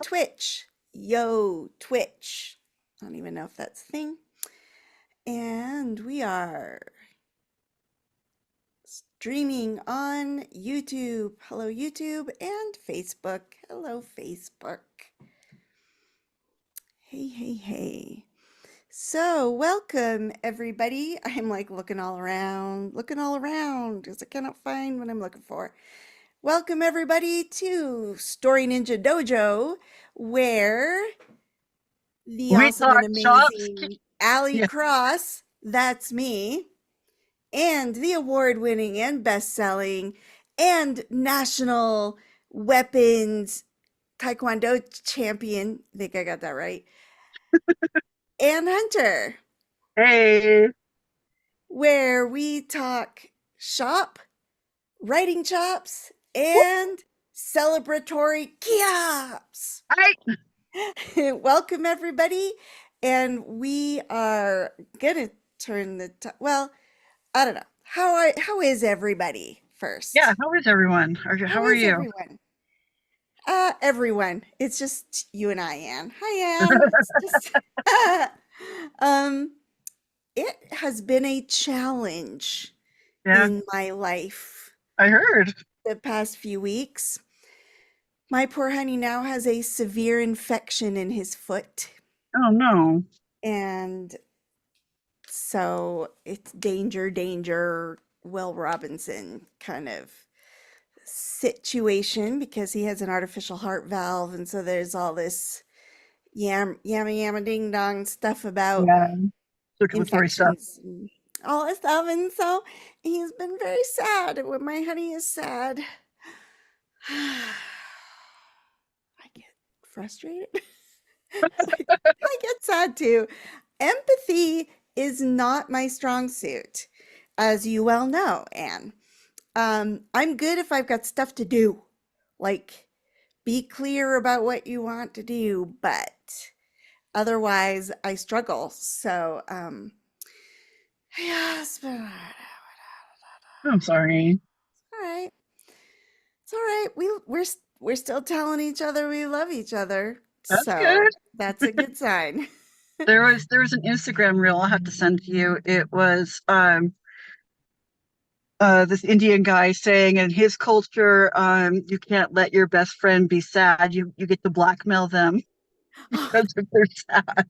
Twitch. Yo, Twitch. I don't even know if that's a thing. And we are streaming on YouTube. Hello, YouTube, and Facebook. Hello, Facebook. Hey, hey, hey. So, welcome everybody. I'm like looking all around because I cannot find what I'm looking for. Welcome everybody to Story Ninja Dojo, where the We awesome and talk shops. amazing Allie Yeah. Cross, that's me, and the award-winning and best-selling and national weapons taekwondo champion, I think I got that right, Ann Hunter, Hey. where we talk shop, writing chops, and celebratory kiops. Hi. Welcome everybody, and we are gonna turn well, I don't know. How is everybody Yeah. first? How is everyone? How How are is you? everyone? Everyone. It's just you and I, Anne. Hi, Anne. It's just um it has been a challenge Yeah. in my life I heard. the past few weeks. My poor honey now has a severe infection in his foot, Oh no. and so it's danger, danger, Will Robinson kind of situation because he has an artificial heart valve. And so there's all this yamma yamma ding dong stuff about Yeah. Circulatory stuff. infections and all this stuff. And so he's been very sad when my honey is sad. I get frustrated. I get sad too. Empathy is not my strong suit, as you well know, Anne. I'm good if I've got stuff to do. Like, be clear about what you want to do, but otherwise I struggle. So, yeah, it's been I'm sorry. all right. It's all right. We're still telling each other we love each other. That's good. So that's a good sign. There was an Instagram reel I'll have to send to you. It was this Indian guy saying in his culture, you can't let your best friend be sad. You get to blackmail them because if they're sad.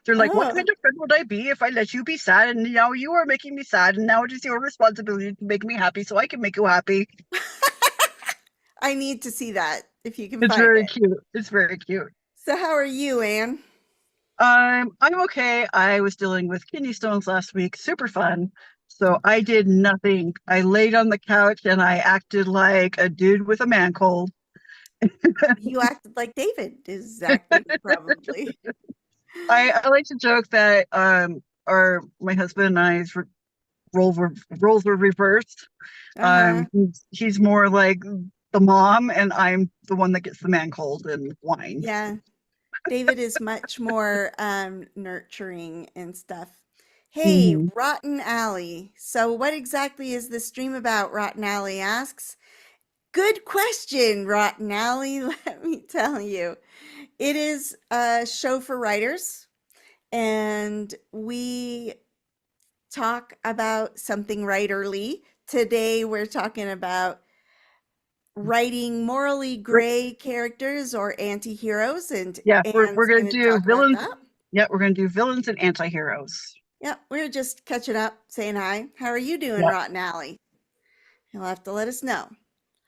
They're like, what kind Oh, of friend would I be if I let you be sad? And now you are making me sad, and now it is your responsibility to make me happy so I can make you happy. I need to see that if you can It's find very it. cute. It's very cute. So how are you, Anne? I'm okay. I was dealing with kidney stones last week. Super fun. So I did nothing. I laid on the couch and I acted like a dude with a man cold. You acted like David is acting, probably. I like to joke that our my husband and I's roles were reversed. Uh-huh. He's more like the mom, and I'm the one that gets the man cold and whine. Yeah. David is much more nurturing and stuff. Hey, Mhm. Rotten Alley. So what exactly is the stream about? Rotten Alley asks. Good question, Rotten Alley. Let me tell you. It is a show for writers, and we talk about something writerly. Today we're talking about writing morally gray characters or anti-heroes, and Yeah, we're Anne's gonna going to do talk about villains. that. Yeah, we're gonna do villains and anti-heroes. Yeah, we're just catching up, saying hi. How are you doing, Yeah, Rotten Alley? You'll have to let us know.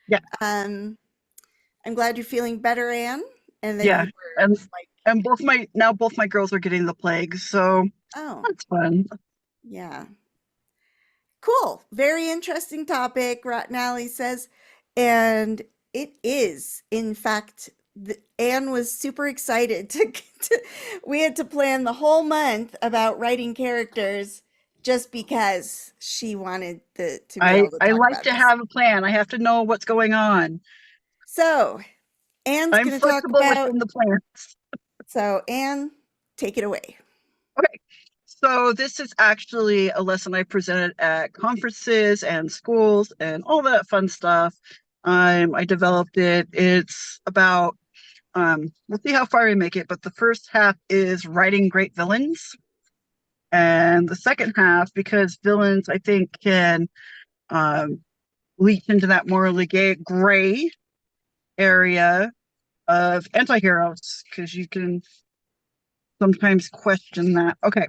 yeah, Um, I'm glad you're feeling better, Anne, and that yeah. you were And like, both my girls are getting the plague, so oh, that's fun. yeah. Cool. Very interesting topic, Rotten Alley says. And it is, in fact, Anne was super excited we had to plan the whole month about writing characters just because she wanted to be able to I talk like about to this. have a plan. I have to know what's going on. So, Anne's I'm going to talk flexible about, within the plans. so Anne, take it away. Okay. So this is actually a lesson I presented at conferences and schools and all that fun stuff. I developed it. It's about We'll see how far we make it, but the first half is writing great villains. And the second half, because villains, I think, can um, leach into that morally gray area of anti-heroes, because you can sometimes question that. Okay,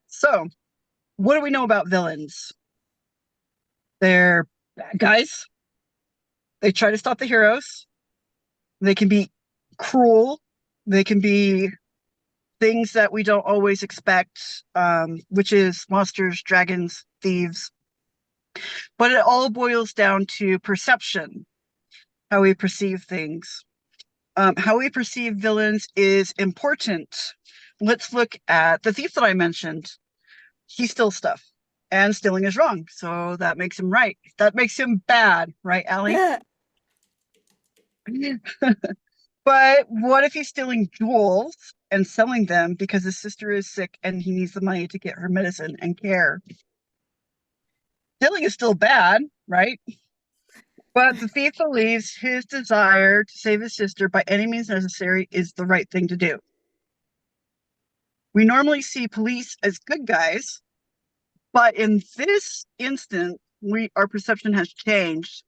so what do we know about villains? They're bad guys. They try to stop the heroes. They can be cruel. They can be things that we don't always expect, which is monsters, dragons, thieves. But it all boils down to perception, how we perceive things. How we perceive villains is important. Let's look at the thief that I mentioned. He steals stuff, and stealing is wrong. So that makes him right. That makes him bad, right, Allie? But what if he's stealing jewels and selling them because his sister is sick and he needs the money to get her medicine and care? Stealing is still bad, right? But the thief believes his desire to save his sister by any means necessary is the right thing to do. We normally see police as good guys, but in this instance, our perception has changed.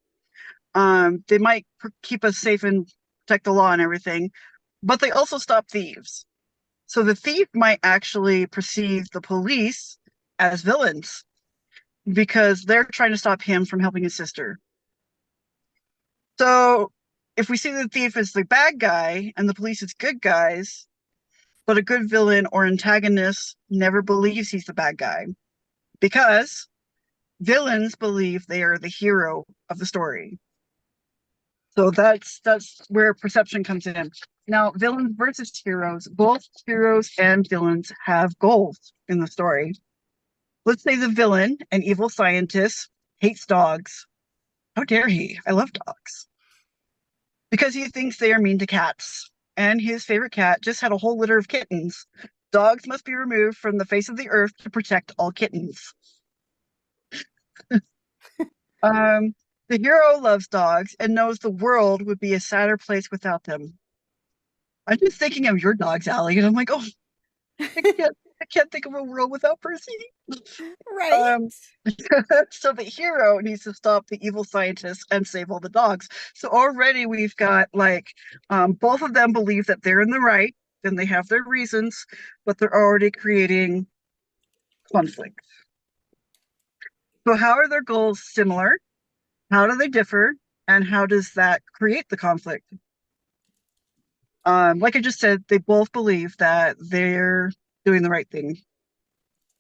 They might keep us safe and protect the law and everything, but they also stop thieves. So the thief might actually perceive the police as villains because they're trying to stop him from helping his sister. So if we see the thief as the bad guy and the police as good guys, but a good villain or antagonist never believes he's the bad guy because villains believe they are the hero of the story. So that's where perception comes in. Now, villains versus heroes, both heroes and villains have goals in the story. Let's say the villain, an evil scientist, hates dogs. How dare he? I love dogs. Because he thinks they are mean to cats. And his favorite cat just had a whole litter of kittens. Dogs must be removed from the face of the earth to protect all kittens. The hero loves dogs and knows the world would be a sadder place without them. I'm just thinking of your dogs, Allie, and I'm like, oh, I can't think of a world without Percy. Right? Um, so the hero needs to stop the evil scientists and save all the dogs. So already we've got both of them believe that they're in the right, and they have their reasons, but they're already creating conflict. So how are their goals similar? How do they differ? And how does that create the conflict? Like I just said, they both believe that they're doing the right thing.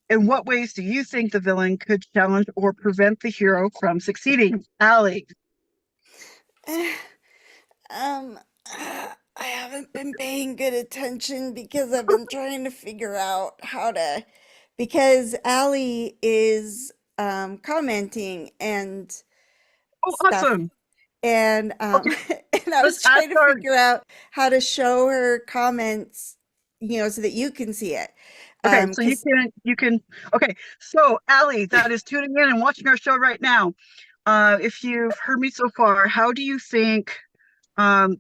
In what ways do you think the villain could challenge or prevent the hero from succeeding? Allie. um, I haven't been paying good attention because I've been trying to figure out how to, because Allie is commenting and Oh, stuff, awesome. and Okay, and I let's was ask trying to our. figure out how to show her comments, so that you can see it. Okay, so you Because can you can. Okay, so Allie, that is tuning in and watching our show right now. If you've heard me so far, how do you think um,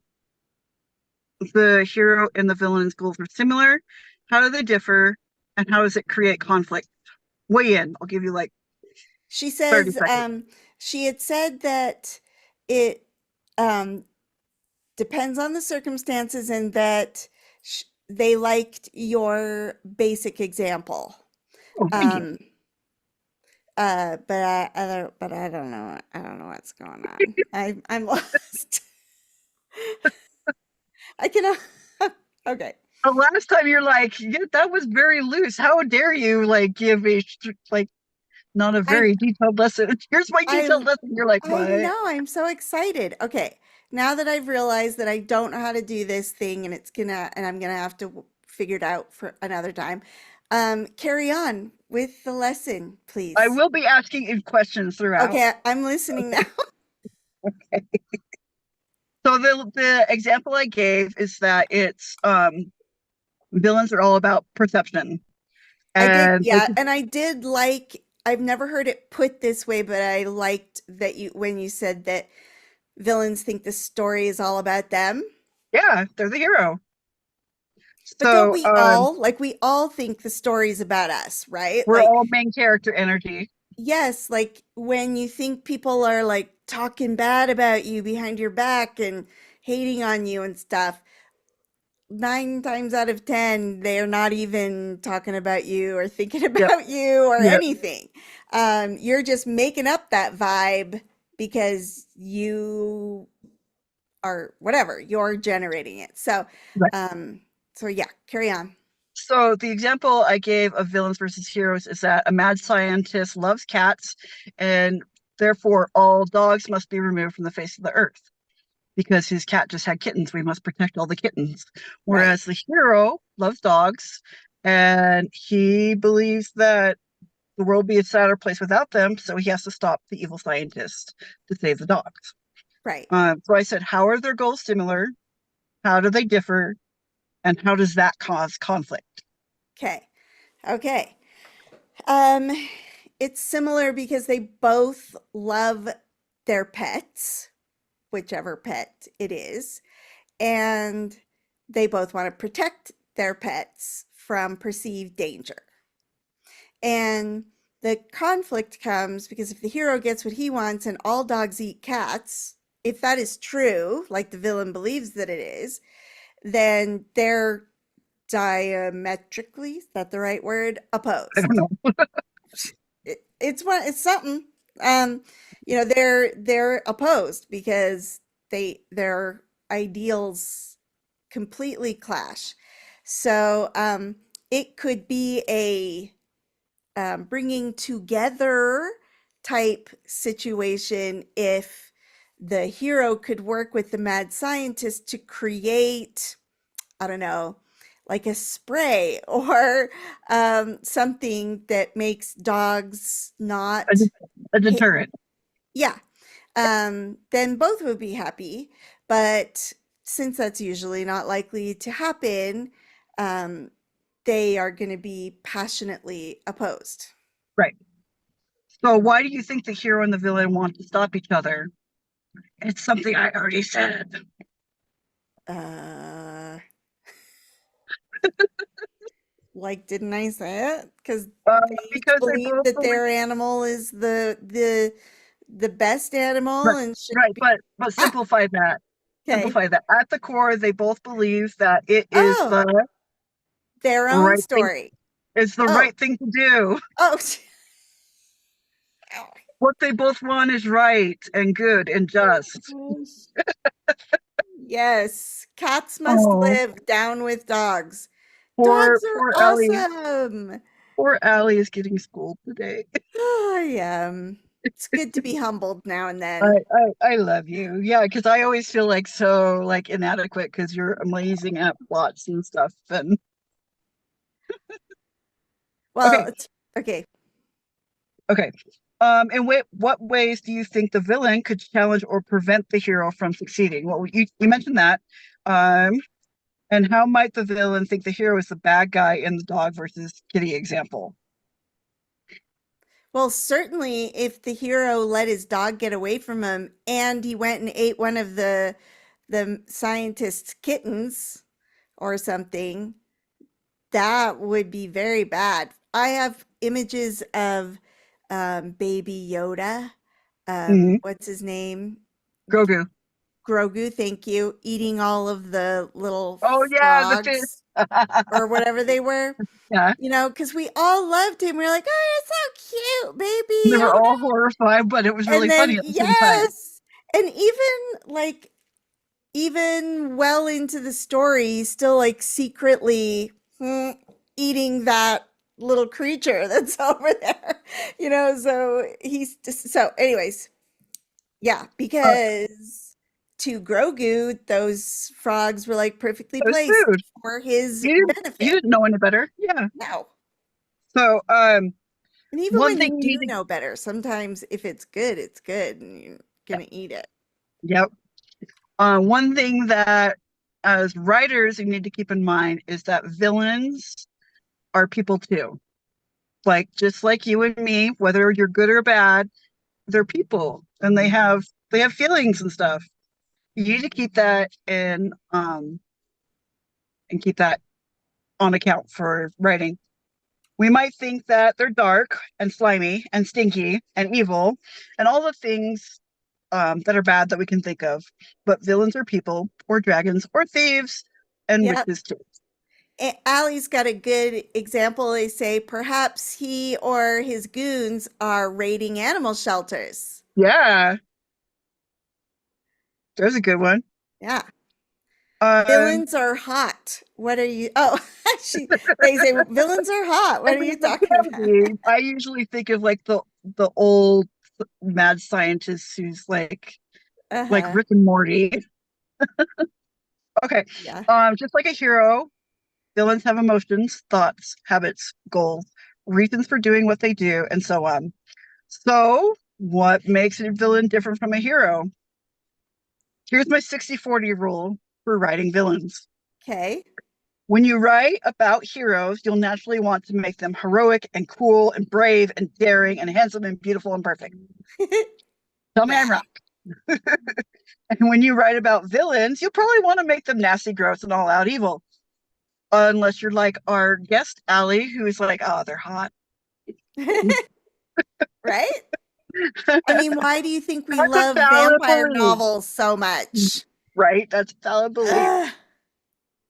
the hero and the villain's goals are similar? How do they differ? And how does it create conflict? Weigh in. I'll give you like she 30 says, seconds. she had said that it um, depends on the circumstances, and that they liked your basic example. Oh, thank you. Um, but I don't know. I don't know what's going on. I'm lost. I cannot. Okay. The last time you're like, yeah, that was very loose. How dare you like give a like not a I very detailed lesson? Here's my detailed I lesson. You're like, I what? know. I'm so excited. Okay. Now that I've realized that I don't know how to do this thing, and I'm gonna have to figure it out for another time. Carry on with the lesson, I please. will be asking you questions throughout. Okay, I'm listening now. So the example I gave is that it's villains are all about perception. I did, And like yeah, and I did like, I've never heard it put this way, but I liked that when you said that villains think the story is all about them. Yeah, they're the hero. But don't So we all, like, we all think the story's about us, right? we're Like, all main character energy. yes, like when you think people are like talking bad about you behind your back and hating on you and stuff, 9 times out of 10, they're not even talking about you or thinking Yep, about you or yep, anything. You're just making up that vibe because you are whatever, you're generating it. right. Um, so yeah, carry on. So the example I gave of villains versus heroes is that a mad scientist loves cats, and therefore all dogs must be removed from the face of the earth because his cat just had kittens. We must protect all the kittens. Right. Whereas the hero loves dogs, and he believes that the world would be a sadder place without them, so he has to stop the evil scientist to save the dogs. Right. So I said, how are their goals similar? How do they differ? And how does that cause conflict? Okay. Okay. Um, it's similar because they both love their pets, whichever pet it is, and they both want to protect their pets from perceived danger. And the conflict comes because if the hero gets what he wants and all dogs eat cats, if that is true, like the villain believes that it is, then they're diametrically, is that the right word? I don't Opposed. know. It's something. Um, they're opposed because their ideals completely clash. So it could be a bringing together type situation if the hero could work with the mad scientist to create, I don't know, like a spray or something that makes dogs A, not a hit. deterrent. Yeah, then both would be happy. But since that's usually not likely to happen, um, they are going to be passionately opposed. Right. So why do you think the hero and the villain want to stop each other? It's something I already said. Uh, like, didn't I say it? Because Uh, they each because they believe both that believe their animal is the best animal right, and should right, be. but Ah, simplify that. okay. Simplify that. At the core, they both believe that it is Oh, the their own right thing. story. It's the Oh, right thing to do. oh, What they both want is right and good and just. oh, yes. Cats must Oh, live down with dogs. poor Dogs are poor Ellie. awesome. Poor Allie is getting schooled today. Oh, yeah. It's good to be humbled now and I, then. I love you. Yeah, because I always feel like so like inadequate because you're amazing at plots and stuff. And Well, okay, it's okay. okay. In what ways do you think the villain could challenge or prevent the hero from succeeding? Well, you mentioned that. Um, and how might the villain think the hero is the bad guy in the dog versus kitty example? Well, certainly if the hero let his dog get away from him and he went and ate one of the scientist's kittens or something, that would be very bad. I have images of baby Yoda. Hmm. What's his name? Grogu. Grogu, thank you, eating all of the little Oh yeah, the fish. frogs or whatever they were. Yeah, Because we all loved him. We were like, oh, it's so cute, they baby were Yoda. all horrified, but it was And really then, funny at the same time. yes. And even well into the story, he's still like secretly eating that little creature that's over there. So he's just, so, anyways, yeah, Uh, because to Grogu, those frogs were like perfectly it was placed food. for his You benefit. didn't know any better. Yeah. No. So, And even one when you thing you do need to, know better, sometimes if it's good and you're yeah, gonna eat it. yep. One thing that as writers you need to keep in mind is that villains are people too. Like just like you and me, whether you're good or bad, they're people and they have feelings and stuff. You need to keep that in and keep that on account for writing. We might think that they're dark and slimy and stinky and evil and all the things that are bad that we can think of. But villains are people or dragons or thieves and Yep. witches too. Allie's got a good example. They say perhaps he or his goons are raiding animal shelters. Yeah, there's a good one. Yeah. Um, Villains are hot. What are you? Oh, they say villains are hot. I What are mean, you it talking can about? be. I usually think of like the old mad scientists who's like Uh-huh. Rick and Morty. Okay. Yeah. Just like a hero, villains have emotions, thoughts, habits, goals, reasons for doing what they do, and so on. So, what makes a villain different from a hero? Here's my 60-40 rule for writing villains. Okay. When you write about heroes, you'll naturally want to make them heroic and cool and brave and daring and handsome and beautiful and perfect. Tell me I'm Nah. wrong. And when you write about villains, you'll probably want to make them nasty, gross, and all out evil. Unless you're like our guest, Allie, who's like, oh, they're hot. Right? I mean, why do you think we That's a love valid vampire belief, novels so much? right? That's a valid belief.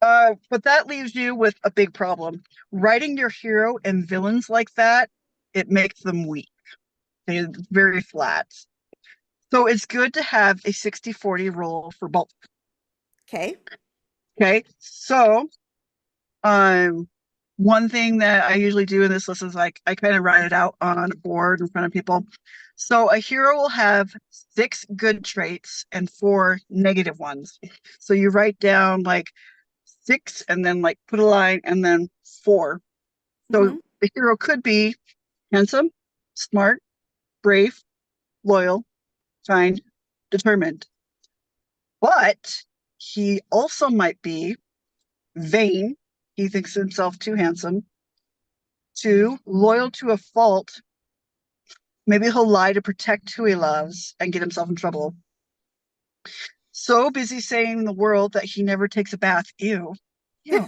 Ugh. But that leaves you with a big problem. Writing your hero and villains like that, it makes them weak. They're very flat. So it's good to have a 60-40 rule for both. Okay. Okay. So um one thing that I usually do in this list is like I kind of write it out on a board in front of people. So a hero will have 6 good traits and 4 negative ones. So you write down like 6 and then like put a line and then 4. So Hmm. the hero could be handsome, smart, brave, loyal, kind, determined. But he also might be vain. He thinks himself too handsome. 2, loyal to a fault. Maybe he'll lie to protect who he loves and get himself in trouble. So busy saying in the world that he never takes a bath. Ew. Ew.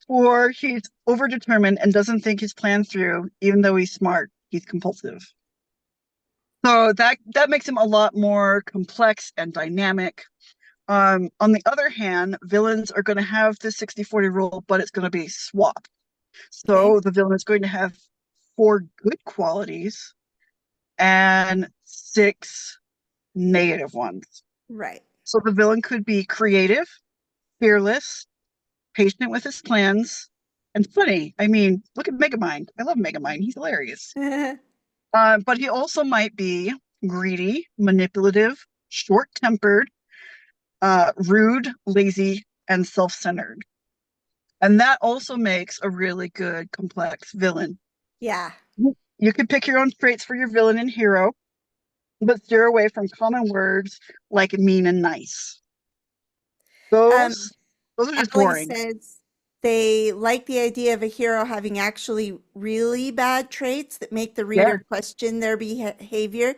Or he's overdetermined and doesn't think his plan through, even though he's smart. He's compulsive. So that makes him a lot more complex and dynamic. On the other hand, villains are going to have the 60-40 rule, but it's going to be swapped. Okay. So the villain is going to have 4 good qualities and 6 negative ones. Right. So the villain could be creative, fearless, patient with his plans, and funny. I mean, look at Megamind. I love Megamind. He's hilarious. But he also might be greedy, manipulative, short-tempered, rude, lazy, and self-centered. And that also makes a really good complex villain. Yeah. You can pick your own traits for your villain and hero, but steer away from common words like mean and nice. Um, Those are just Ellie boring. says they like the idea of a hero having actually really bad traits that make the Yeah, reader question their behavior,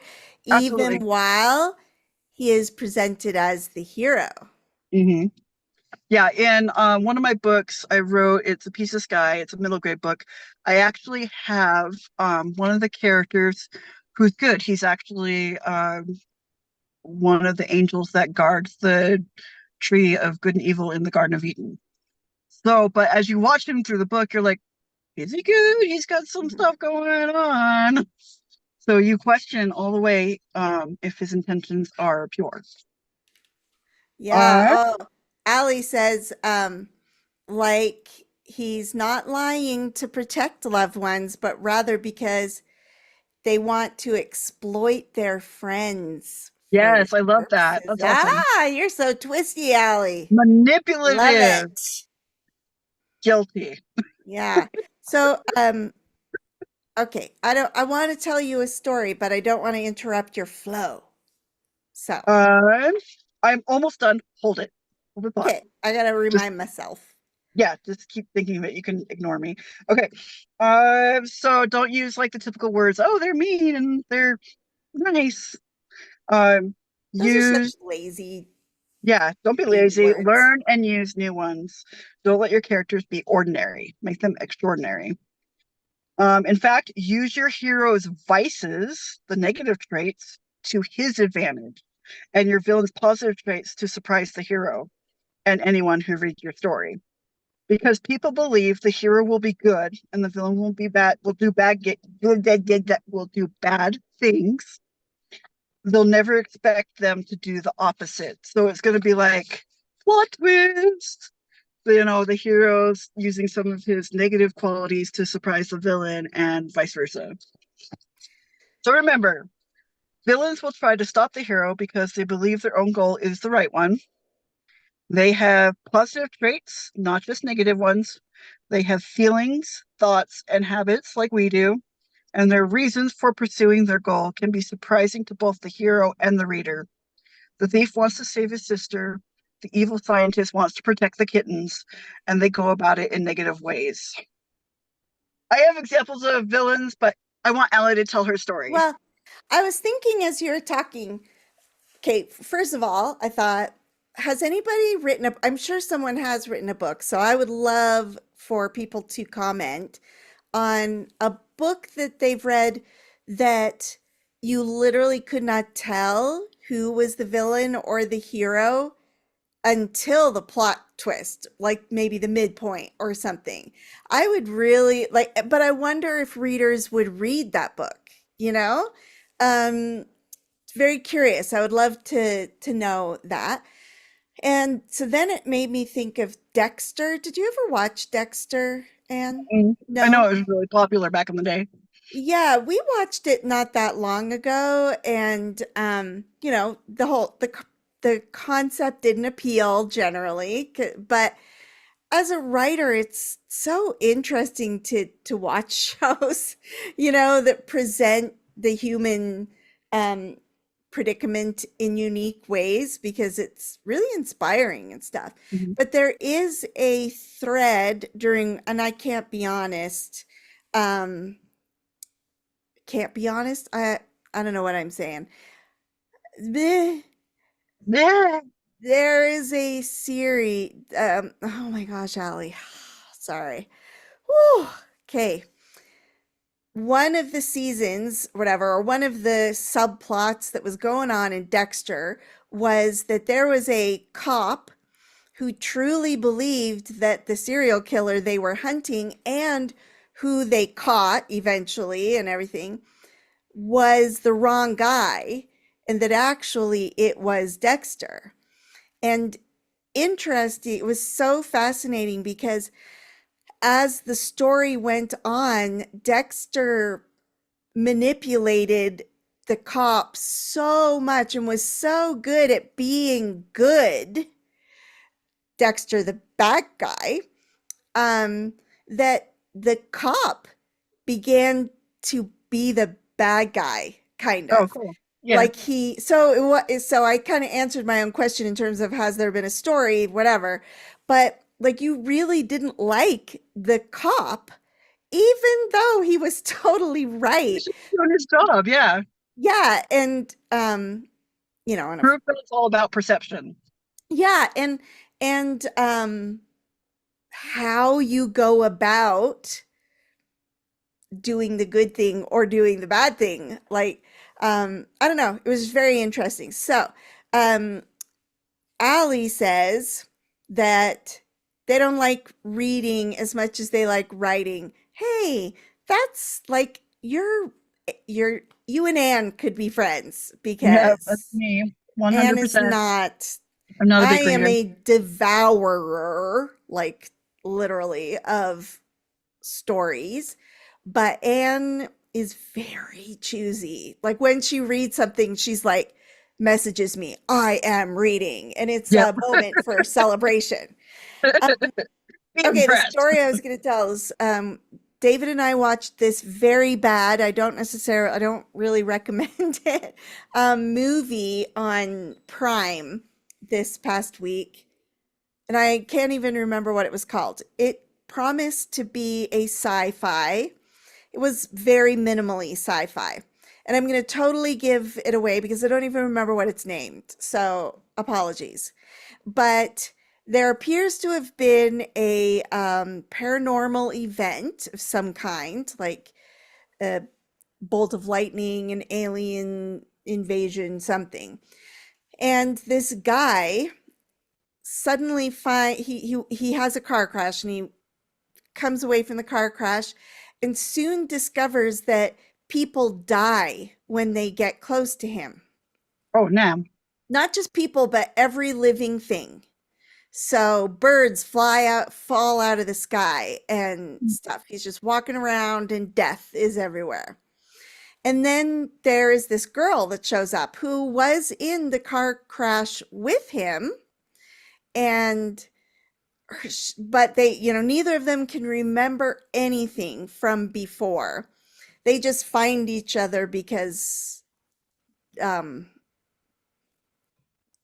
even absolutely. while he is presented as the hero. Hmm. Yeah, in one of my books I wrote, it's a piece of sky, it's a middle grade book. I actually have one of the characters who's good. He's actually one of the angels that guards the tree of good and evil in the Garden of Eden. So, but as you watch him through the book, you're like, is he good? He's got some Mhm. stuff going on. So you question all the way if his intentions are pure. Yeah. Uh, Oh, Allie says, like he's not lying to protect loved ones, but rather because they want to exploit their friends for his yes, I love that. purposes. That's awesome. Ah, you're so twisty, Allie. Love Manipulative, it. guilty. Yeah. So, okay, I want to tell you a story, but I don't want to interrupt your flow. So, Uh, I'm almost done. Hold it. Hold the thought. okay, I gotta Just remind myself. yeah, just keep thinking of it. You can ignore me. Okay. So don't use like the typical words. Oh, they're mean and they're nice. Um, Those are such use, lazy yeah, don't be baby lazy. words. Learn and use new ones. Don't let your characters be ordinary. Make them extraordinary. In fact, use your hero's vices, the negative traits, to his advantage, and your villain's positive traits to surprise the hero and anyone who reads your story. Because people believe the hero will be good and the villain will be bad, will do bad things. They'll never expect them to do the opposite. So it's going to be like plot twist. The hero's using some of his negative qualities to surprise the villain and vice versa. So remember, villains will try to stop the hero because they believe their own goal is the right one. They have positive traits, not just negative ones. They have feelings, thoughts, and habits like we do, and their reasons for pursuing their goal can be surprising to both the hero and the reader. The thief wants to save his sister, the evil scientist wants to protect the kittens, and they go about it in negative ways. I have examples of villains, but I want Allie to tell her story. Well, I was thinking as you were talking, okay, first of all, I thought, has anybody written a, I'm sure someone has written a book, so I would love for people to comment on a book that they've read that you literally could not tell who was the villain or the hero until the plot twist, like maybe the midpoint or something. I would really like, but I wonder if readers would read that book, you know? Um, very curious. I would love to know that. And so then it made me think of Dexter. Did you ever watch Dexter, Anne? I know No? it was really popular back in the day. Yeah, we watched it not that long ago, and the concept didn't appeal generally, but as a writer, it's so interesting to watch shows, that present the human um, predicament in unique ways because it's really inspiring and stuff. Mhm. But there is a thread during, and I can't be honest. I don't know what I'm saying. Bleh. Yeah. There is a series. Oh my gosh, Allie. Sorry. Whew. Okay. One of the seasons, whatever, or one of the subplots that was going on in Dexter was that there was a cop who truly believed that the serial killer they were hunting and who they caught eventually and everything was the wrong guy, and that actually it was Dexter. And interesting, it was so fascinating because as the story went on, Dexter manipulated the cops so much and was so good at being good, Dexter, the bad guy, um, that the cop began to be the bad guy, kind Oh, of. cool. Yeah. Like so I kind of answered my own question in terms of has there been a story, whatever. But like you really didn't like the cop, even though he was totally right. He's just doing his job. Yeah. Yeah, and and Proof that it's all about perception. yeah, and how you go about doing the good thing or doing the bad thing. Like, I don't know. It was very interesting. So, um, Allie says that they don't like reading as much as they like writing. Hey, that's like you and Anne could be friends Yeah, that's because me. Anne is 100%. not. I'm not a I big am reader. a devourer, like literally, of stories, but Anne is very choosy. Like when she reads something, she's like, messages me, I am reading, and it's Yep. a moment for celebration. Um, Be okay, the impressed. story I was going to tell is David and I watched this very bad, I don't really recommend it, movie on Prime this past week. And I can't even remember what it was called. It promised to be a sci fi. It was very minimally sci fi. and I'm going to totally give it away because I don't even remember what it's named. So apologies. But there appears to have been a paranormal event of some kind, like a bolt of lightning, an alien invasion, something. And this guy suddenly he has a car crash, and he comes away from the car crash and soon discovers that people die when they get close to him. Oh, Nam. Not just people, but every living thing. So birds fall out of the sky and stuff. He's just walking around and death is everywhere. And then there is this girl that shows up who was in the car crash with him. And but they, neither of them can remember anything from before. They just find each other because um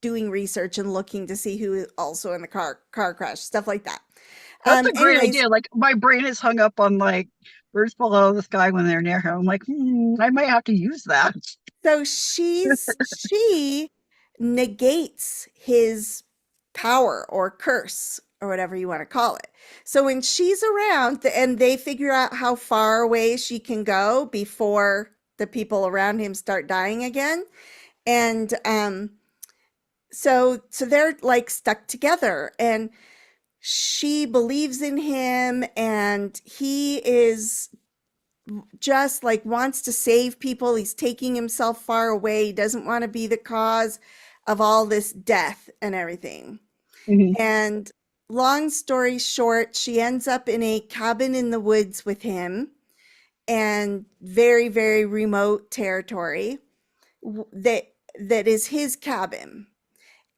doing research and looking to see who is also in the car crash, stuff like that. That's a great Anyways, idea. Like my brain is hung up on like birds below the sky when they're near him. I'm like, I might have to use that. so she negates his power or curse or whatever you want to call it. So when she's around and they figure out how far away she can go before the people around him start dying again. And so they're like stuck together, and she believes in him, and he is just like wants to save people. He's taking himself far away. He doesn't want to be the cause of all this death and everything. Mhm. And long story short, she ends up in a cabin in the woods with him, and very, very remote territory that is his cabin.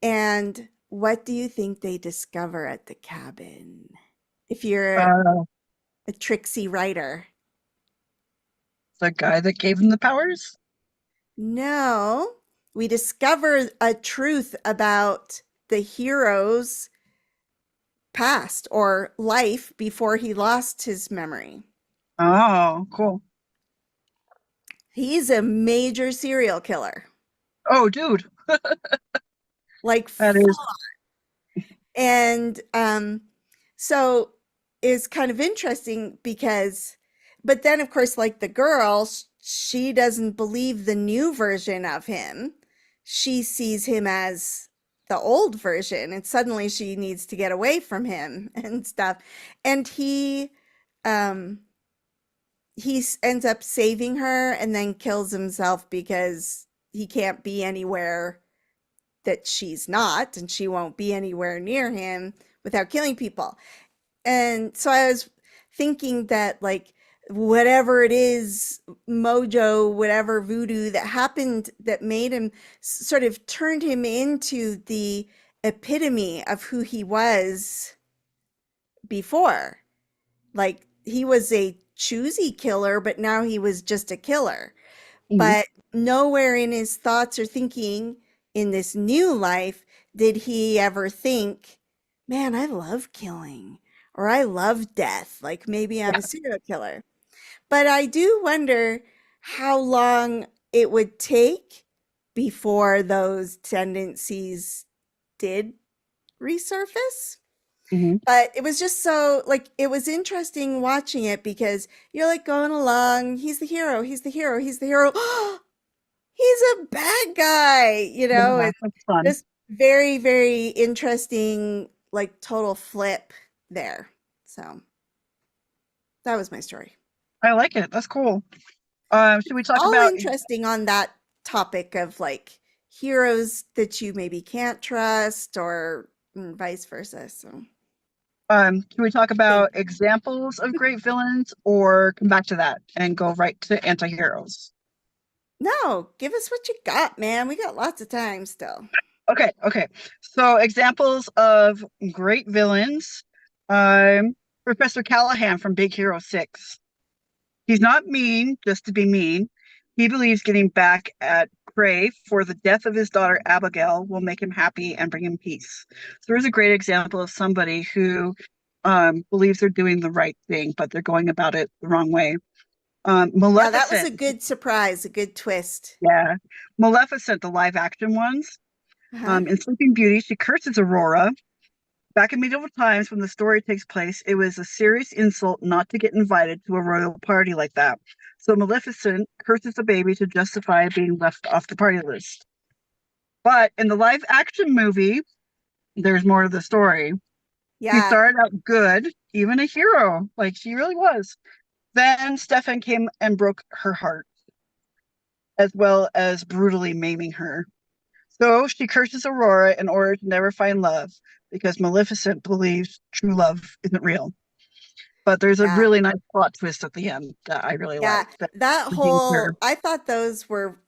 And what do you think they discover at the cabin? If you're Uh, a tricksy writer. the guy that gave him the powers. No, we discover a truth about the hero's past or life before he lost his memory. Oh, cool. He's a major serial killer. Oh, dude, Like, that is. and so is kind of interesting because, but then of course, like the girl, she doesn't believe the new version of him. She sees him as the old version, and suddenly she needs to get away from him and stuff. And um ends up saving her and then kills himself because he can't be anywhere that she's not, and she won't be anywhere near him without killing people. And so I was thinking that, like, whatever it is, mojo, whatever voodoo that happened that made him sort of turned him into the epitome of who he was before. Like, he was a choosy killer, but now he was just a killer. Mhm. But nowhere in his thoughts or thinking in this new life did he ever think, man, I love killing, or I love death. Like maybe I'm a serial killer. But I do wonder how long it would take before those tendencies did resurface. Mhm. But it was just so, like, it was interesting watching it because you're like going along, he's the hero, he's the hero, he's the hero. He's a bad guy, Yeah, it's that's fun. just very, very interesting, like total flip there. So that was my story. I like it. That's cool. Should we talk All about interesting on that topic of like heroes that you maybe can't trust, or vice versa. So should we talk thank about you. examples of great villains or come back to that and go right to anti-heroes? No, give us what you got, man. We got lots of time still. Okay, okay. So examples of great villains. Um, Professor Callahan from Big Hero 6. He's not mean just to be mean. He believes getting back at Prey for the death of his daughter Abigail will make him happy and bring him peace. So there's a great example of somebody who believes they're doing the right thing, but they're going about it the wrong way. Yeah, that was a Maleficent, good surprise, a good twist. yeah, Maleficent, the live action ones. Uh-huh. In Sleeping Beauty, she curses Aurora. Back in medieval times, when the story takes place, it was a serious insult not to get invited to a royal party like that. So Maleficent curses the baby to justify being left off the party list. But in the live action movie, there's more to the story. She Yeah, started out good, even a hero, like she really was. Then Stefan came and broke her heart, as well as brutally maiming her. So she curses Aurora in order to never find love, because Maleficent believes true love isn't real. But there's a yeah, really nice plot twist at the end that I really yeah. like that That redeems her. whole, I thought those were,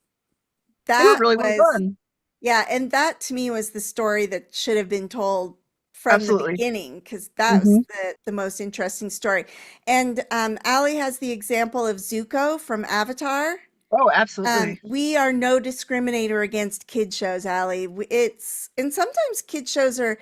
They were that really well was, done. yeah, and that to me was the story that should have been told from the Absolutely. beginning because that was Hmm. the most interesting story. And Allie has the example of Zuko from Avatar. Oh, absolutely. We are no discriminator against kid shows, Allie. It's and sometimes kid shows are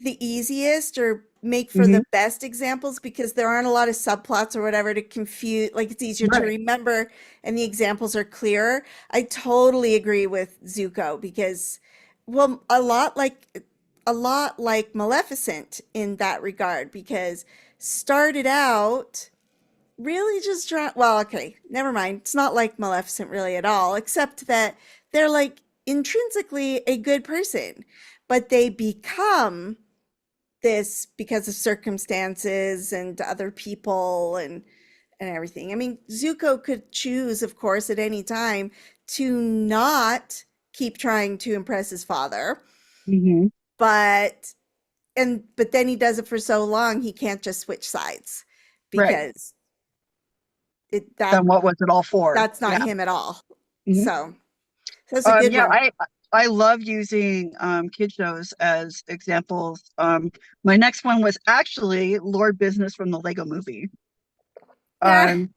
the easiest or make for the Hmm. best examples because there aren't a lot of subplots or whatever to confuse. Like it's easier to Right. remember and the examples are clearer. I totally agree with Zuko because, well, a lot like Maleficent in that regard because started out really just try well, okay, never mind. It's not like Maleficent really at all, except that they're like intrinsically a good person, but they become this because of circumstances and other people and everything. I mean, Zuko could choose, of course, at any time to not keep trying to impress his father, Hmm. but but then he does it for so long he can't just switch sides Right. because it that Then what was it all for? that's not Yeah. him at all. Hmm. So that's a good Yeah, one. I love using kid shows as examples. My next one was actually Lord Business from the Lego Movie. Yeah. Um,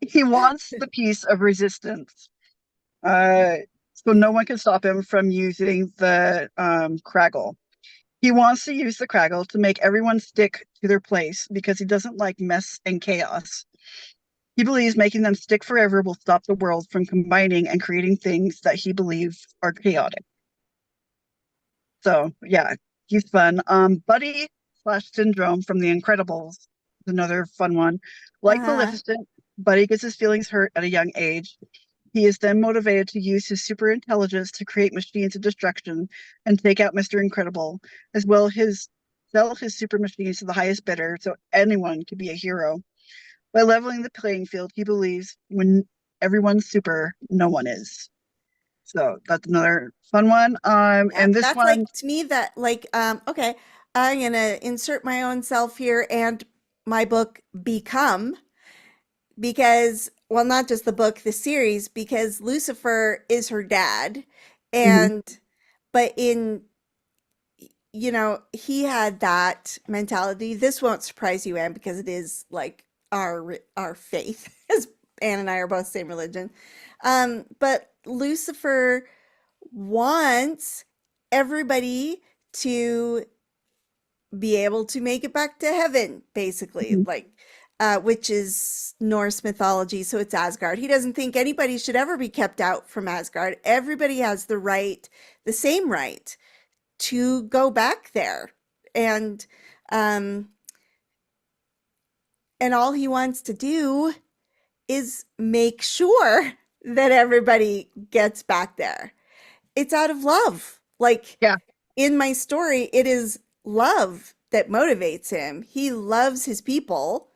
he wants the piece of resistance, uh, so no one can stop him from using the Craggle. He wants to use the Craggle to make everyone stick to their place because he doesn't like mess and chaos. He believes making them stick forever will stop the world from combining and creating things that he believes are chaotic. So yeah, he's fun. Buddy slash Syndrome from The Incredibles is another fun one. Like Uh-huh. Maleficent, Buddy gets his feelings hurt at a young age. He is then motivated to use his super intelligence to create machines of destruction and take out Mr. Incredible, as well as sell his super machines to the highest bidder so anyone can be a hero. By leveling the playing field, he believes when everyone's super, no one is. So that's another fun one. Yeah, And this that's like one, to me that like okay, I'm gonna insert my own self here and my book Become because well not just the book, the series because Lucifer is her dad mhm, and but in he had that mentality. This won't surprise you, Anne, because it is like our faith, as Anne and I are both same religion. But Lucifer wants everybody to be able to make it back to heaven, basically, mhm, like which is Norse mythology, so it's Asgard. He doesn't think anybody should ever be kept out from Asgard. Everybody has the right, the same right to go back there. And um and all he wants to do is make sure that everybody gets back there. It's out of love. Like yeah, in my story, it is love that motivates him. He loves his people,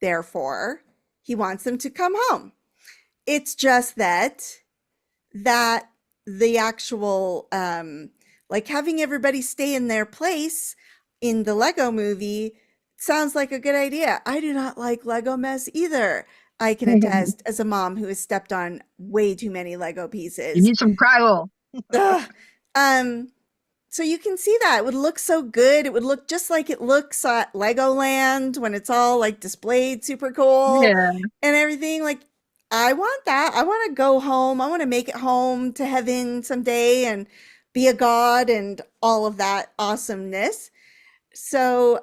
therefore, he wants them to come home. It's just that the actual like having everybody stay in their place in the Lego movie sounds like a good idea. I do not like Lego mess either. I can you attest as a mom who has stepped on way too many Lego pieces. need some Craggle. Ugh. Um, so you can see that it would look so good. It would look just like it looks at Legoland when it's all like displayed super cool Yeah. and everything. Like, I want that. I want to go home. I want to make it home to heaven someday and be a god and all of that awesomeness. So,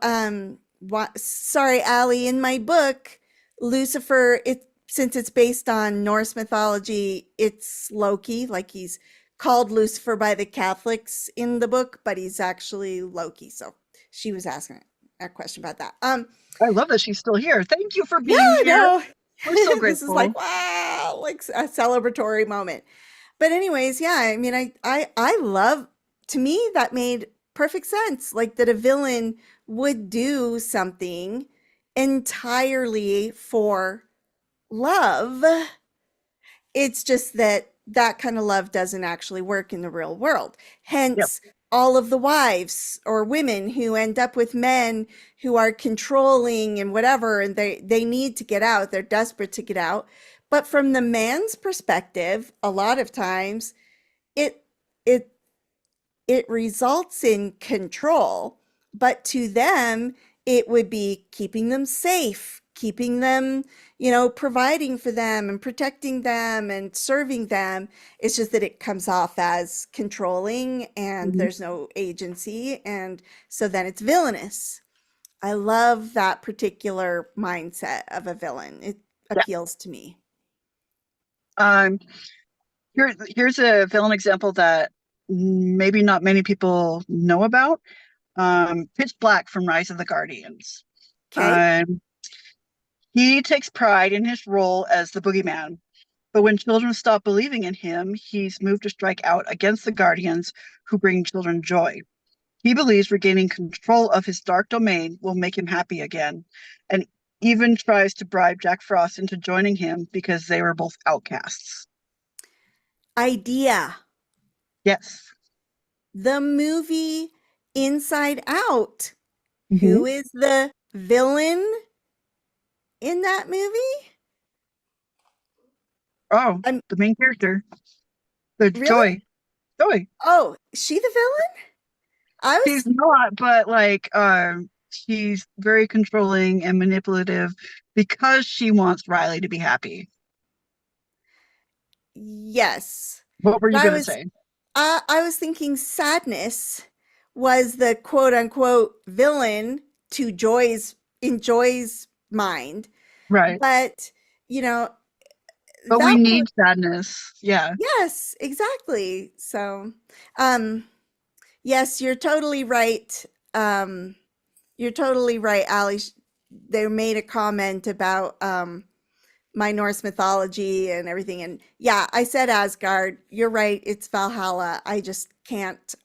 sorry, Allie, in my book, Lucifer, it since it's based on Norse mythology, it's Loki. Like he's called Lucifer by the Catholics in the book, but he's actually Loki. So she was asking a question about that. I love that she's still here. Thank you for Yeah, being I here. know. We're so This is like grateful. wow, like a celebratory moment. But anyways, yeah, I mean, I love. To me, that made perfect sense. Like that a villain would do something entirely for love. It's just that that kind of love doesn't actually work in the real world. Yep. Hence, all of the wives or women who end up with men who are controlling and whatever, and they need to get out. They're desperate to get out. But from the man's perspective, a lot of times it it it results in control, but to them, it would be keeping them safe, keeping them, providing for them and protecting them and serving them. It's just that it comes off as controlling and Mhm. there's no agency. And so then it's villainous. I love that particular mindset of a villain. It Yeah. appeals to me. Um, here's a villain example that maybe not many people know about. Pitch Black from Rise of the Guardians. Okay. Um, he takes pride in his role as the boogeyman, but when children stop believing in him, he's moved to strike out against the Guardians who bring children joy. He believes regaining control of his dark domain will make him happy again, and even tries to bribe Jack Frost into joining him because they were both outcasts. Idea. Yes. The movie Inside Out. Hmm. Who is the villain in that movie? Oh, I'm the main character, the really? Joy. Joy. Oh, is she the villain? I She's was not, but like, she's very controlling and manipulative because she wants Riley to be happy. yes. What were But you gonna say? I was thinking Sadness was the quote unquote villain to Joy's mind. Right. But, you know, But we that need would sadness. Yeah. yes, exactly. So, um yes, you're totally right. Um You're totally right, Ali. They made a comment about my Norse mythology and everything. And yeah, I said Asgard. You're right. It's Valhalla. I just can't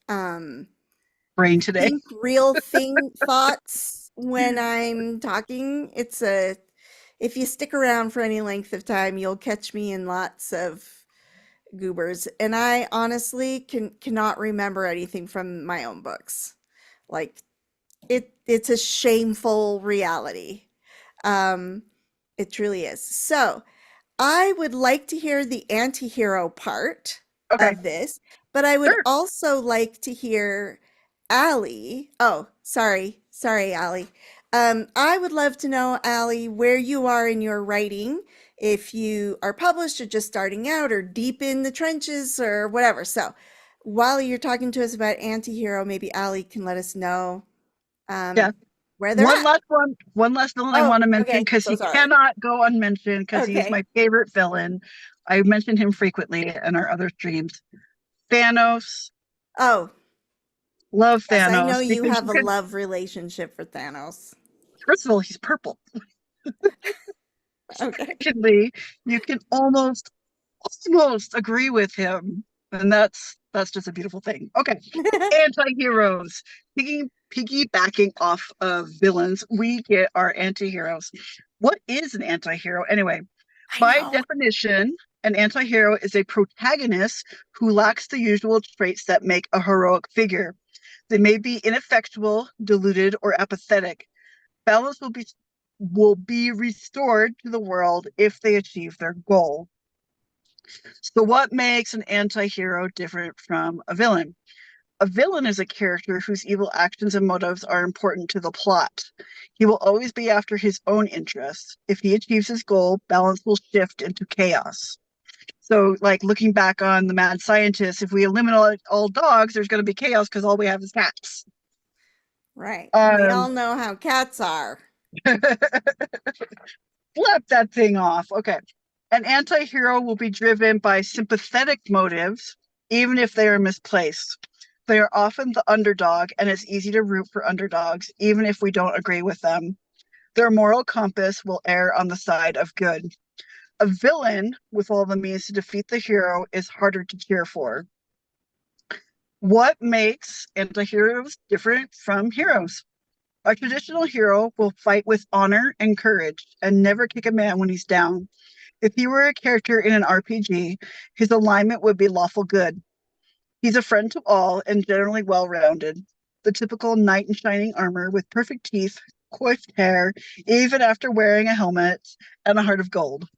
Brain today. think real thoughts when I'm talking. If you stick around for any length of time, you'll catch me in lots of goobers. And I honestly cannot remember anything from my own books. Like it's a shameful reality. Um, it truly is. So I would like to hear the anti-hero part Okay. of this, but I would Sure. also like to hear Allie. Oh, sorry, Allie. I would love to know, Allie, where you are in your writing, if you are published or just starting out or deep in the trenches or whatever. So while you're talking to us about anti-hero, maybe Allie can let us know Yeah. um, where they're at. One last villain I Oh, want to mention okay. because So he sorry. cannot go unmentioned because he is Okay. my favorite villain. I mentioned him frequently in our other streams. Thanos. Oh, Love yes, I know Thanos you because have a love relationship for Thanos. first of all, he's purple. Okay. Secondly, you can almost agree with him, and that's just a beautiful thing. Okay, anti-heroes. Piggybacking off of villains, we get our anti-heroes. What is an anti-hero anyway? I By know. definition, an anti-hero is a protagonist who lacks the usual traits that make a heroic figure. They may be ineffectual, deluded, or apathetic. Balance will be restored to the world if they achieve their goal. So, what makes an anti hero different from a villain? A villain is a character whose evil actions and motives are important to the plot. He will always be after his own interests. If he achieves his goal, balance will shift into chaos. So, like looking back on the mad scientist, if we eliminate all dogs, there's going to be chaos because all we have is cats. Right. And we all Um, know how cats are. Flip that thing off. Okay. An anti-hero will be driven by sympathetic motives, even if they are misplaced. They are often the underdog, and it's easy to root for underdogs, even if we don't agree with them. Their moral compass will err on the side of good. A villain with all the means to defeat the hero is harder to cheer for. What makes anti-heroes different from heroes? A traditional hero will fight with honor and courage and never kick a man when he's down. If he were a character in an RPG, his alignment would be lawful good. He's a friend to all and generally well rounded. The typical knight in shining armor with perfect teeth, coiffed hair, even after wearing a helmet, and a heart of gold.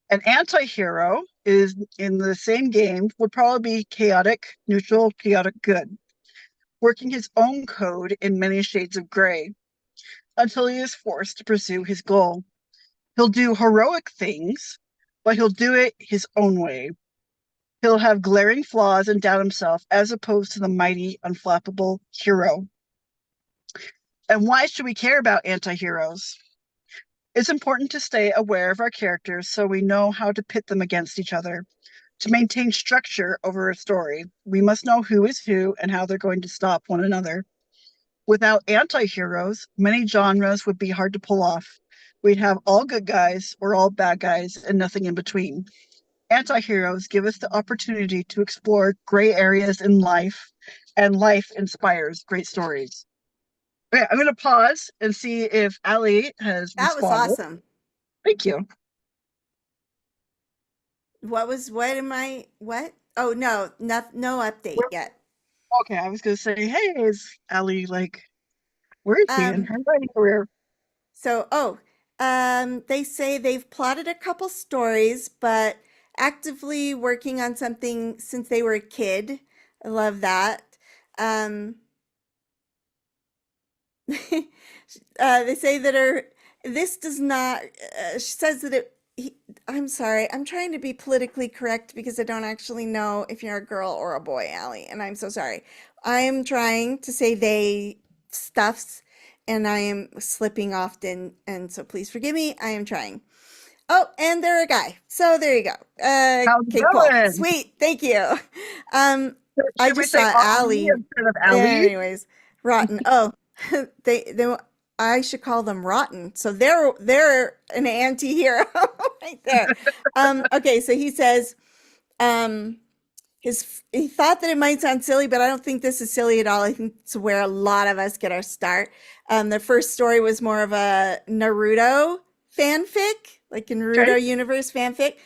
An anti hero is in the same game, would probably be chaotic, neutral, chaotic good, working his own code in many shades of gray until he is forced to pursue his goal. He'll do heroic things, but he'll do it his own way. He'll have glaring flaws and doubt himself, as opposed to the mighty, unflappable hero. And why should we care about anti heroes? It's important to stay aware of our characters so we know how to pit them against each other. To maintain structure over a story, we must know who is who and how they're going to stop one another. Without anti heroes, many genres would be hard to pull off. We'd have all good guys or all bad guys and nothing in between. Anti heroes give us the opportunity to explore gray areas in life, and life inspires great stories. Okay, I'm going to pause and see if Ali has That was responded. awesome. Thank you. What? Oh, no, no update yet. Okay, I was going to say, hey, is Ali like, where is she in Um, her writing career? they say they've plotted a couple stories, but actively working on something since they were a kid. I love that. Um, they say that this does not, she says that I'm sorry, I'm trying to be politically correct because I don't actually know if you're a girl or a boy, Allie, and I'm so sorry. I am trying to say they stuffs, and I am slipping often, and so please forgive me. I am trying. Oh, and they're a guy. So there you go. How's it Okay, cool. going? Sweet. Thank you. Um, I Should we just say saw Ali Allie. instead of Ali? Anyways, rotten. Oh, they I should call them rotten. So they're an anti-hero right there. Okay, so he says, um, he thought that it might sound silly, but I don't think this is silly at all. I think it's where a lot of us get our start. The first story was more of a Naruto fanfic, like a Okay. Naruto universe fanfic.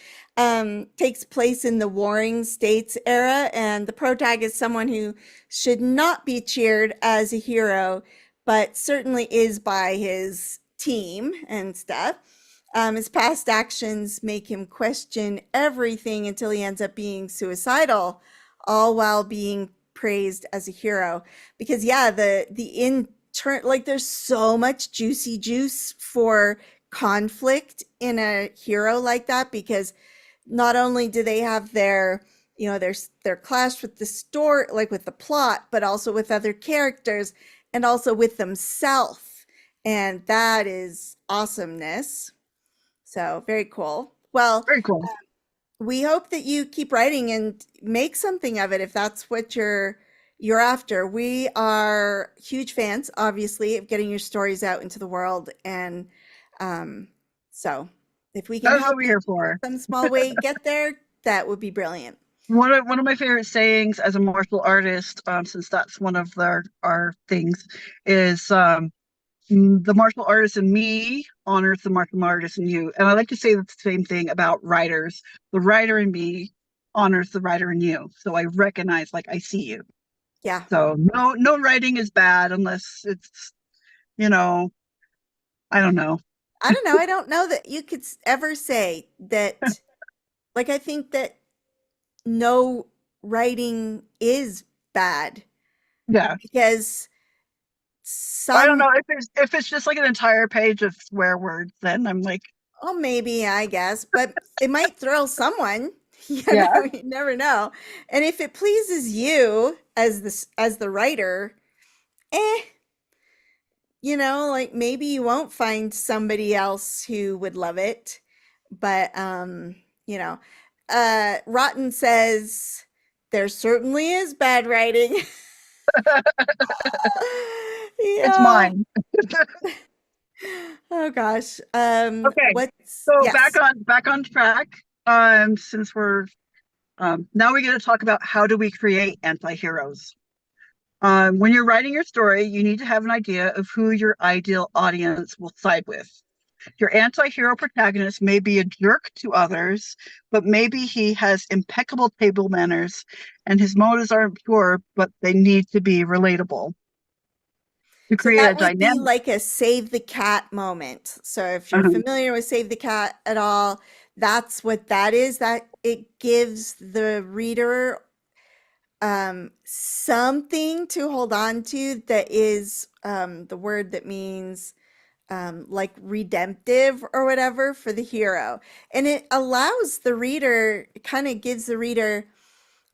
Takes place in the Warring States era, and the protag is someone who should not be cheered as a hero, but certainly is by his team and stuff. His past actions make him question everything until he ends up being suicidal, all while being praised as a hero. Because yeah, the intern, like there's so much juicy juice for conflict in a hero like that, because not only do they have their, their clash with the story, like with the plot, but also with other characters and also with themselves, and that is awesomeness. So very cool. Well, Very cool. we hope that you keep writing and make something of it if that's what you're after. We are huge fans, obviously, of getting your stories out into the world, and um, so if we can That's what help we're you here for. in some small way get there, that would be brilliant. One of my favorite sayings as a martial artist, since that's one of our things, is the martial artist in me honors the martial artist in you. And I like to say the same thing about writers. The writer in me honors the writer in you. So I recognize, like, I see you. Yeah. So no writing is bad unless it's, you know, I don't know. I don't know. I don't know that you could ever say that. Like, I think that no writing is bad, Yeah. because I don't some, know if it's just like an entire page of swear words, then I'm like, oh, maybe, I guess, but it might thrill someone. yeah, You never know. And if it pleases you as the writer, eh, like maybe you won't find somebody else who would love it. but you know, Rotten says there certainly is bad writing. It's Yeah. mine. Oh gosh. Okay, What's so yes. back on track. Since we're now we're going to talk about how do we create anti-heroes. When you're writing your story, you need to have an idea of who your ideal audience will side with. Your anti-hero protagonist may be a jerk to others, but maybe he has impeccable table manners and his motives aren't pure, but they need to be relatable. To So create a that would be dynamic, like a save the cat moment. So if you're uh-huh, familiar with save the cat at all, that's what that is. That it gives the reader something to hold on to that is the word that means like redemptive or whatever for the hero. And it allows the reader, it kind of gives the reader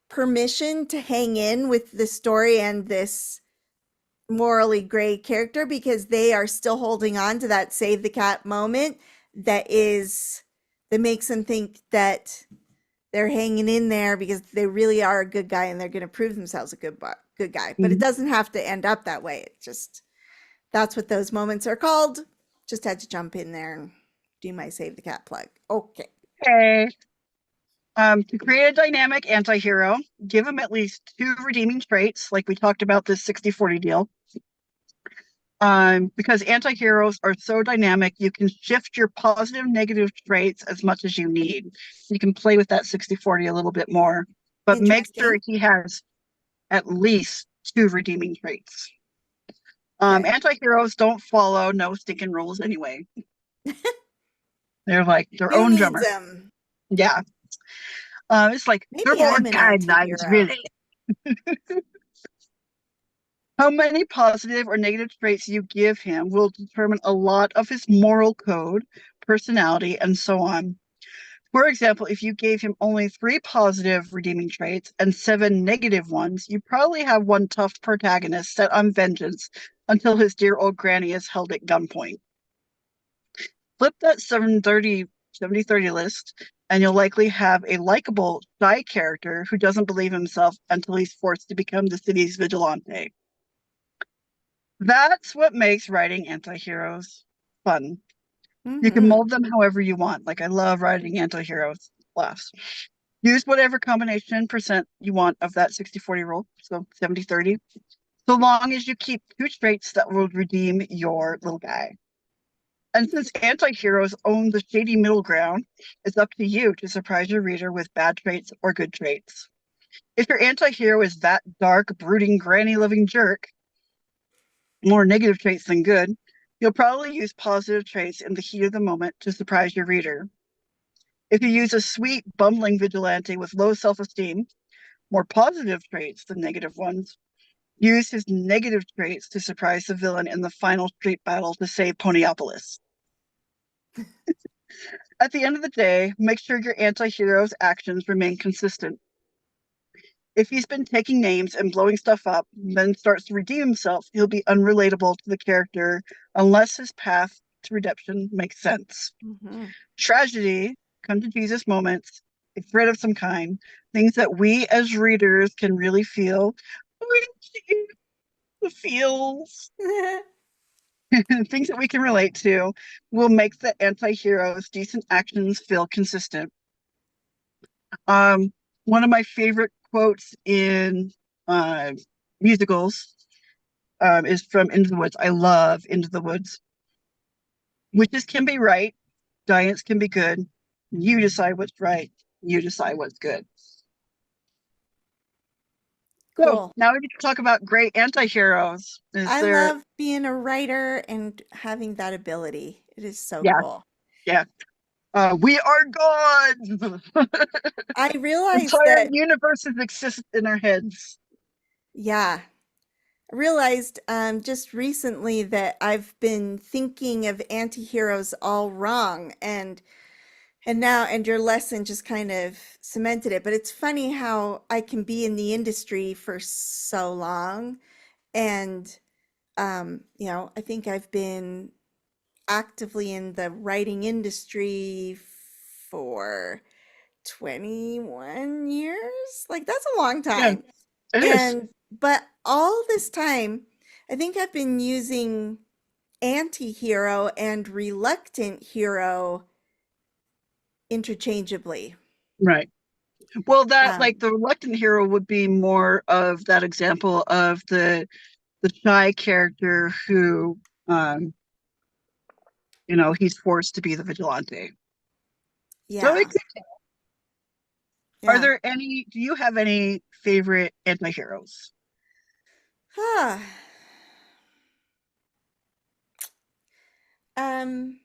permission to hang in with the story and this morally gray character because they are still holding on to that save the cat moment that makes them think that they're hanging in there because they really are a good guy and they're going to prove themselves a good guy. But it mhm. doesn't have to end up that way. It just that's what those moments are called. Just had to jump in there and do my save the cat plug. Okay. Okay. To create a dynamic anti-hero, give him at least two redeeming traits, like we talked about this 60-40 deal. Because anti-heroes are so dynamic, you can shift your positive, negative traits as much as you need. You can play with that 60-40 a little bit more, but make sure Interesting. he has at least two redeeming traits. Okay. Anti-heroes don't follow no stinking rules anyway. They're like their Who own needs drummer. them? Yeah. It's like they're Maybe more I'm an guidelines, anti-hero. really. How many positive or negative traits you give him will determine a lot of his moral code, personality, and so on. For example, if you gave him only three positive redeeming traits and seven negative ones, you probably have one tough protagonist set on vengeance until his dear old granny is held at gunpoint. Flip that 70-30 list, and you'll likely have a likable, shy character who doesn't believe himself until he's forced to become the city's vigilante. That's what makes writing anti-heroes fun. You can Hmm. mold them however you want. Like I love writing anti-heroes. Laughs. Use whatever combination percent you want of that 60-40 rule. So 70-30. So long as you keep two traits that will redeem your little guy. And since anti-heroes own the shady middle ground, it's up to you to surprise your reader with bad traits or good traits. If your anti-hero is that dark, brooding, granny-loving jerk, more negative traits than good, you'll probably use positive traits in the heat of the moment to surprise your reader. If you use a sweet, bumbling vigilante with low self-esteem, more positive traits than negative ones, use his negative traits to surprise the villain in the final street battle to save Ponyopolis. At the end of the day, make sure your anti-hero's actions remain consistent. If he's been taking names and blowing stuff up, then starts to redeem himself, he'll be unrelatable to the character unless his path to redemption makes sense. Hmm. Tragedy, come to Jesus moments, a threat of some kind, things that we as readers can really feel. The feels, things that we can relate to, will make the anti-hero's decent actions feel consistent. Um, One of my favorite quotes in uh, musicals is from Into the Woods. I love Into the Woods. Witches can be right, giants can be good. You decide what's right. You decide what's good. So Cool. now we get to talk about great anti-heroes. Is I there? love being a writer and having that ability. It is so Yeah, cool. yeah. We are gods. I realized Entire that, universes exist in our heads. yeah, I realized just recently that I've been thinking of anti-heroes all wrong and your lesson just kind of cemented it. But it's funny how I can be in the industry for so long and I think I've been actively in the writing industry for 21 years. Like that's a long Yeah, time. it is. And but all this time, I think I've been using anti-hero and reluctant hero interchangeably. Right. Well, that like Um, the reluctant hero would be more of that example of the shy character who um he's forced to be the vigilante. So yeah. are Yeah. there any do you have any favorite anti-heroes? Huh. Um,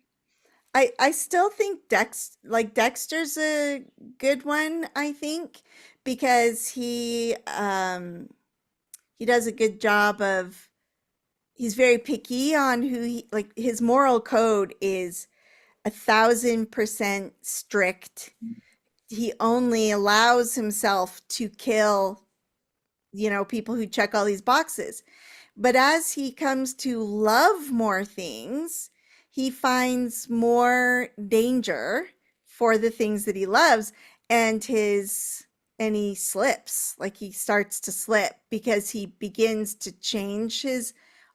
I still think Dexter's a good one, I think, because he does a good job of he's very picky on who he like his moral code is 1,000% strict. He only allows himself to kill, people who check all these boxes. But as he comes to love more things, he finds more danger for the things that he loves and he slips, like he starts to slip because he begins to change his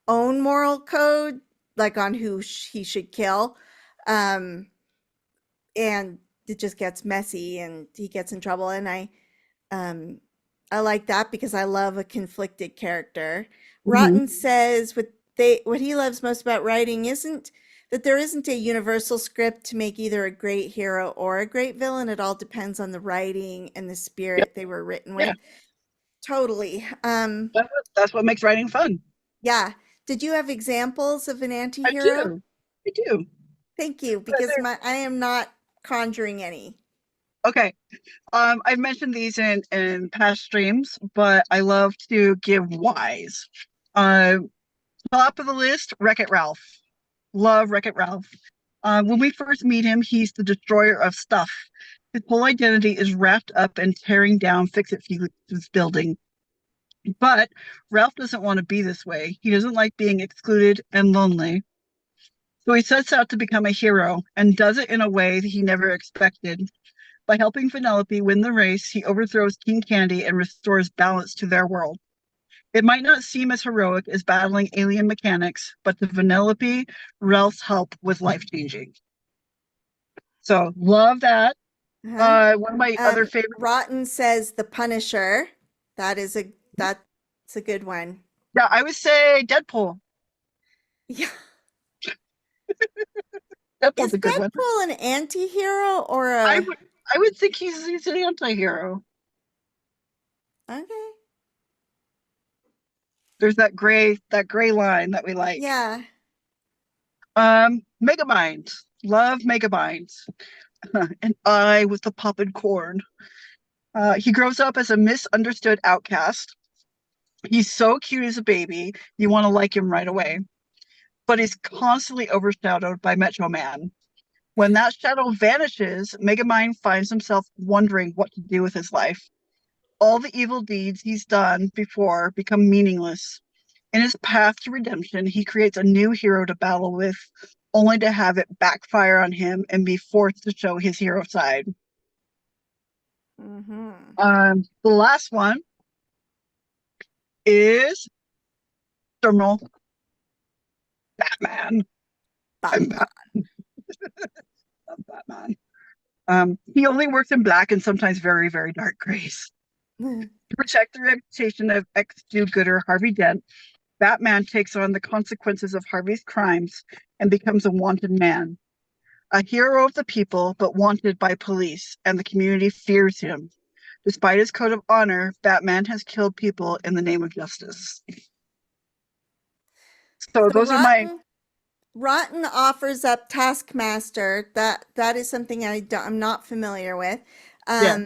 own moral code, like on who he should kill. Um, and it just gets messy and he gets in trouble. And um, I like that because I love a conflicted character. Hmm. Rotten says what he loves most about writing isn't that there isn't a universal script to make either a great hero or a great villain. It all depends on the writing and the Yep. spirit they were written Yeah. with. Totally. That's what makes writing fun. Yeah. Did you have examples of an I anti-hero? do. I do. Thank you, Are because there- I am not conjuring any. Okay. I've mentioned these in past streams, but I love to give whys. Uh, Top of the list, Wreck-It Ralph. Love Wreck-It Ralph. When we first meet him, he's the destroyer of stuff. His whole identity is wrapped up in tearing down Fix-It Felix's building. But Ralph doesn't want to be this way. He doesn't like being excluded and lonely. So he sets out to become a hero and does it in a way that he never expected. By helping Penelope win the race, he overthrows King Candy and restores balance to their world. It might not seem as heroic as battling alien mechanics, but to Penelope, Ralph's help was life changing. So love that. Uh-huh. One of my other favorite. Rotten says The Punisher. That's a good one. Yeah, I would say Deadpool. Yeah. Deadpool's Is a good one. Deadpool an anti-hero or I a would I would think he's an anti-hero. okay. There's that gray line that we like. Yeah. Megamind. Love Megamind. And I was the poppin' corn. He grows up as a misunderstood outcast. He's so cute as a baby, you want to like him right away. But he's constantly overshadowed by Metro Man. When that shadow vanishes, Megamind finds himself wondering what to do with his life. All the evil deeds he's done before become meaningless. In his path to redemption, he creates a new hero to battle with, only to have it backfire on him and be forced to show his hero side. Mm-hmm. The last one is Terminal Batman. I'm Batman. Batman. He only works in black and sometimes very, very dark grays. To protect the reputation of ex-do-gooder Harvey Dent, Batman takes on the consequences of Harvey's crimes and becomes a wanted man. A hero of the people, but wanted by police, and the community fears him. Despite his code of honor, Batman has killed people in the name of justice. So So those are my Rotten offers up Taskmaster. That is something I'm not familiar with. yeah. Um,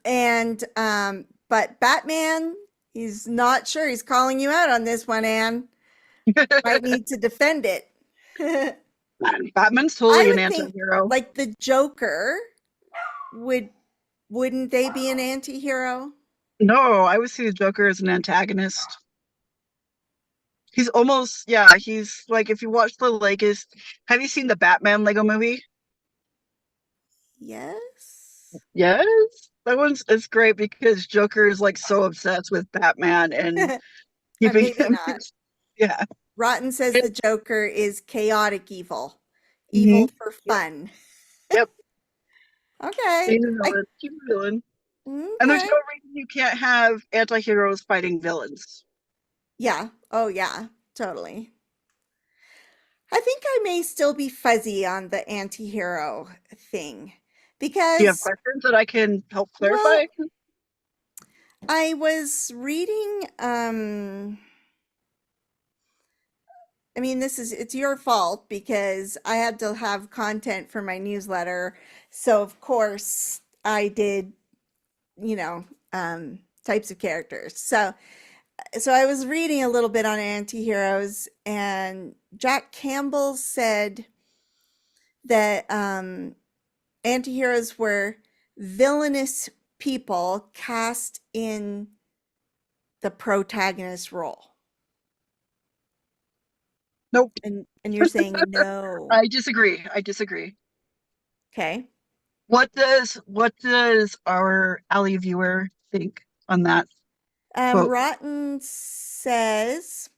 and but Batman, he's not sure. He's calling you out on this one, Anne. Might need to defend it. Batman's I totally an would think anti-hero. like the Joker would wouldn't they be an anti-hero? No, I would see the Joker as an antagonist. He's almost, yeah, he's like, if you watch the Legos, have you seen the Batman Lego movie? Yes. Yes, that one's it's great because Joker is like so obsessed with Batman and keeping Maybe him. not. Yeah. Rotten says the Joker is chaotic evil, evil Mhm. for Yep. fun. Yep. Okay. He's a I villain. He's a villain. And there's okay. no reason you can't have anti-heroes fighting villains. Yeah. Oh yeah. Totally. I think I may still be fuzzy on the anti-hero thing Do you have because, questions that I can help clarify? well, I was reading, I mean, it's your fault because I had to have content for my newsletter. So of course I did, you know, types of characters. So I was reading a little bit on anti-heroes, and Jack Campbell said that anti-heroes were villainous people cast in the protagonist role. Nope. And you're saying no. I disagree. I disagree. Okay. What does our alley viewer think on that quote? Rotten says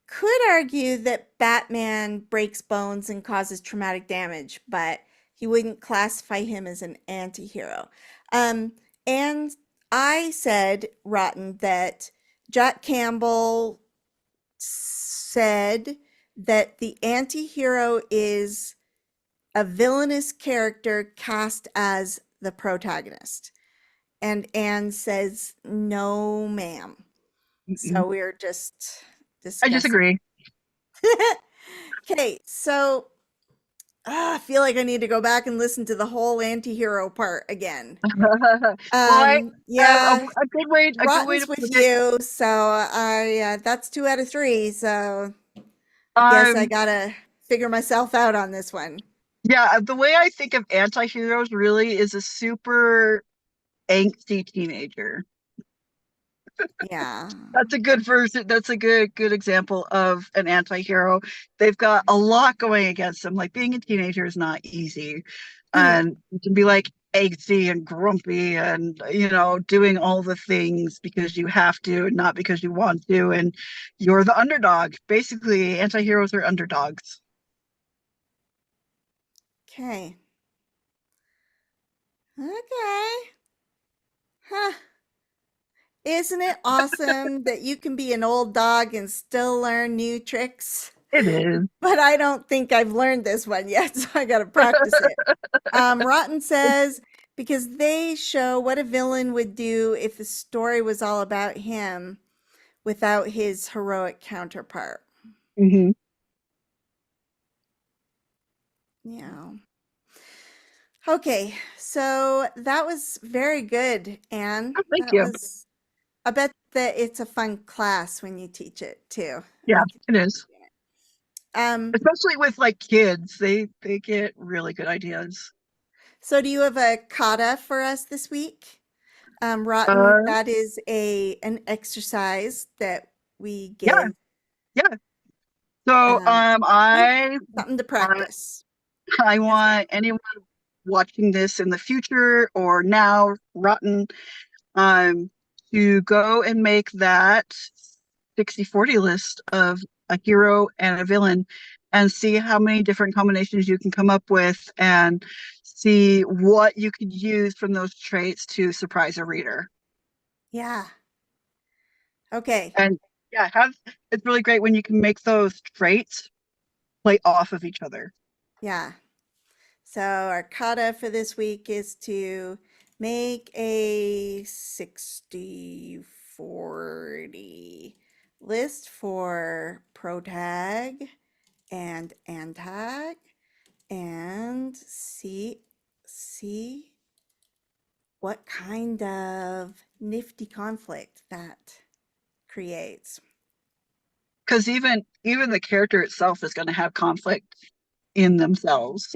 could argue that Batman breaks bones and causes traumatic damage, but he wouldn't classify him as an anti-hero. Um, and I said, Rotten, that Jack Campbell said that the anti-hero is a villainous character cast as the protagonist. And Anne says, no, ma'am. Mm-mm. So we're just I discussing. disagree. Okay, so I feel like I need to go back and listen to the whole anti-hero part again. Well, I have Yeah, a good way Rotten's to with put it. you, so I that's 2 out of 3, so I guess I Um, gotta figure myself out on this one. yeah, the way I think of anti-heroes really is a super angsty teenager. Yeah. That's a good version. That's a good example of an anti-hero. They've got a lot going against them. Like being a teenager is not easy. Hmm. And you can be like angsty and grumpy and doing all the things because you have to, not because you want to, and you're the underdog. Basically, anti-heroes are underdogs. Okay. Okay. Huh. Isn't it awesome that you can be an old dog and still learn new tricks? It is. But I don't think I've learned this one yet, so I gotta practice it. Rotten says, because they show what a villain would do if the story was all about him without his heroic counterpart. Mhm. Yeah. Okay, so that was very good, Anne. Oh, thank That you. was, I bet that it's a fun class when you teach it too. I Yeah, could it is. see it. Especially with like kids, they get really good ideas. So do you have a kata for us this week? Rotten, Uh, that is an exercise that we yeah, give, yeah. So um, eh, something to I practice. I Yes, ma'am. want anyone watching this in the future or now, rotten, um, to go and make that 60-40 list of a hero and a villain and see how many different combinations you can come up with and see what you could use from those traits to surprise a reader. Yeah. Okay. And yeah, have it's really great when you can make those traits play off of each other. Yeah. So our kata for this week is to make a 60-40 list for protag and antag and see what kind of nifty conflict that creates. Because even the character itself is going to have conflict in themselves.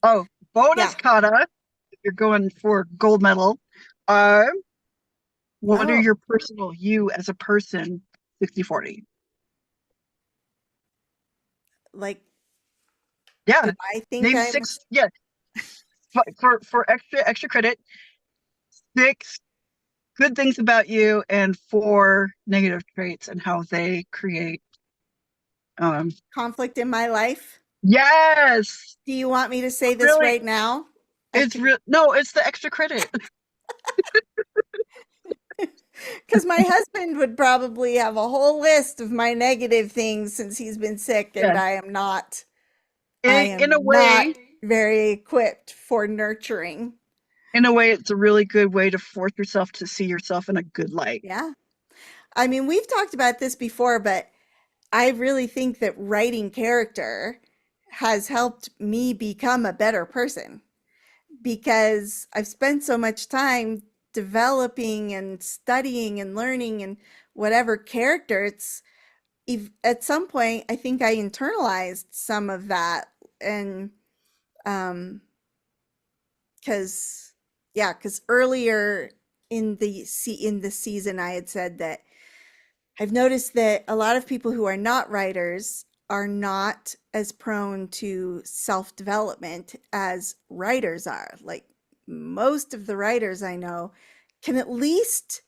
Oh, bonus Yeah. kata, if you're going for gold medal. Uh, what are Oh, your personal you as a person 60-40? like Yeah. Do I think Name I'm six. Yeah. For extra credit, six good things about you and four negative traits and how they create. Um. conflict in my life? Yes. Do you want me to say this Really. right now? I It's can, real. No, it's the extra credit. because my husband would probably have a whole list of my negative things since he's been sick, and Yeah. I In a am not way, very equipped for nurturing. it's a really good way to force yourself to see yourself in a good light. Yeah. I mean, we've talked about this before, but I really think that writing character has helped me become a better person because I've spent so much time developing and studying and learning and whatever character. It's at some point I think I internalized some of that, and um because because earlier in the season I had said that I've noticed that a lot of people who are not writers are not as prone to self development as writers are. Like most of the writers I know can at least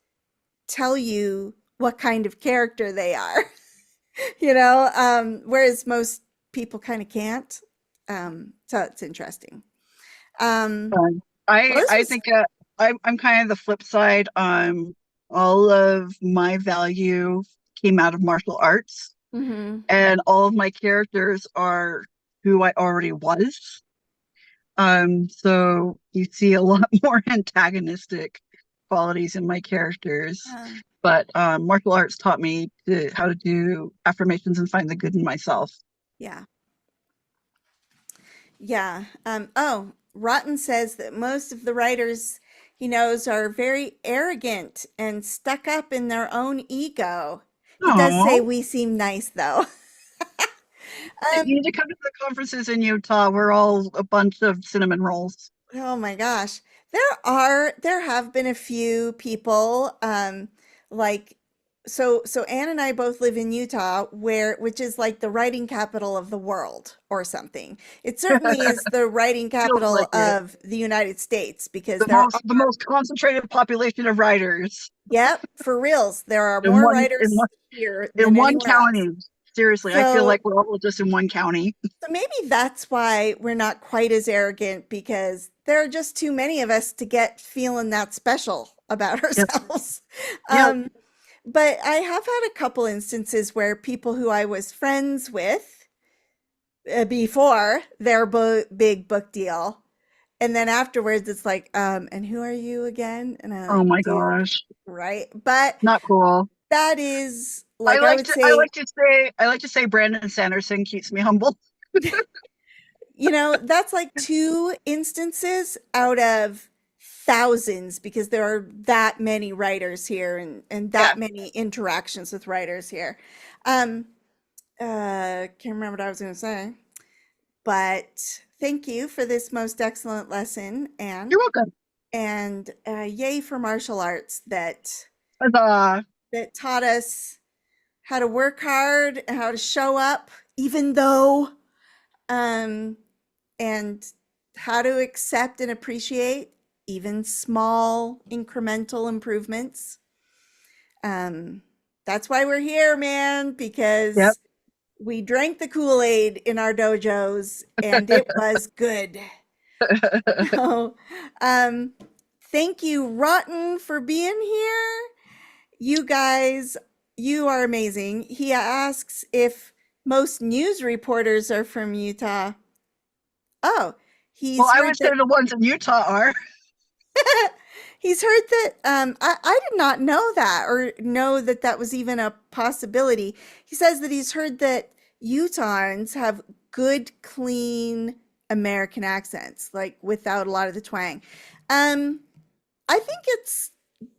tell you what kind of character they are, whereas most people kind of can't. So it's interesting. Um, Um, well, this I was, think I'm kind of the flip side. All of my value came out of martial arts, mhm. and all of my characters are who I already was. So you see a lot more antagonistic qualities in my characters. Uh, But martial arts taught me how to do affirmations and find the good in myself. yeah. Yeah. Oh, Rotten says that most of the writers he knows are very arrogant and stuck up in their own ego. He does say Oh, we seem nice, though. you Um, need to come to the conferences in Utah. We're all a bunch of cinnamon rolls. oh my gosh. There have been a few people, like, so Anne and I both live in Utah, which is like the writing capital of the world or something. It certainly is the writing Feels capital like it. of the United States because there are, The most concentrated population of writers yep, for reals, there are more writers here in than one anywhere else. county. Seriously, I feel So like we're all just in one county. So maybe that's why we're not quite as arrogant because there are just too many of us to get feeling that special about Yep. ourselves. Yep. Um, but I have had a couple instances where people who I was friends with before their big book deal, and then afterwards it's like, and who are you again? And I'm Oh like, my dude, gosh. right? But Not cool. that is like I would I say, like to say Brandon Sanderson keeps me humble. That's like two instances out of thousands because there are that many writers here and Yeah. that many interactions with writers here. Um, can't remember what I was going to say, but thank you for this most excellent lesson, Anne, You're welcome. and yay for martial arts Huzzah. that taught us how to work hard, how to show up, even though um, and how to accept and appreciate even small incremental improvements. Um, that's why we're here, man, Yep. because we drank the Kool-Aid in our dojos and it was good. So, um, thank you, Rotten, for being here. You guys, you are amazing. He asks if most news reporters are from Utah. Oh, Well, he's I heard would say that the ones in Utah are. he's heard that I did not know that or know that that was even a possibility. He says that he's heard that Utahns have good, clean American accents, like without a lot of the twang. Um, I think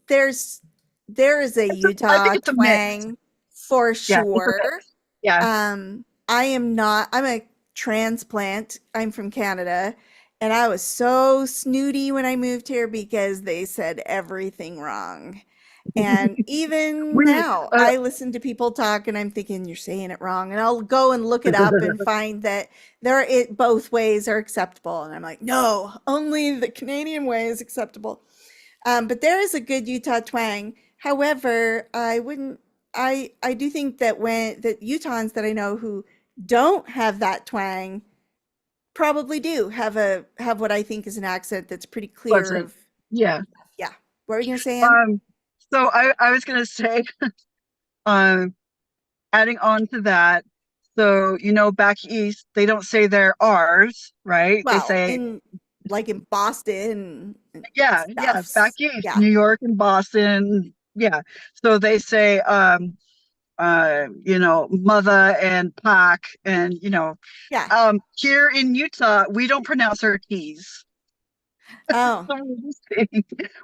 there's there is a I think Utah it's a mix. twang for Yeah, it's a sure. mix. Yeah. I am not, I'm a transplant. I'm from Canada. And I was so snooty when I moved here because they said everything wrong. And even We now, I listen to people talk and I'm thinking, you're saying it wrong. And I'll go and look it up and find that both ways are acceptable. And I'm like, no, only the Canadian way is acceptable. But there is a good Utah twang. However, I wouldn't, I do think that that Utahns that I know who don't have that twang probably do have what I think is an accent that's pretty clear wasn't. of, Yeah. yeah. What were you gonna say, Anne? Um, so I was gonna say, um, adding on to that, so back east, they don't say they're ours, right? They Well, say, in like in Boston and yeah, yeah, back stuffs. east, Yeah, New York and Boston, yeah. So they say, mother and pack, and yeah. here in Utah, we don't pronounce our T's. Oh, So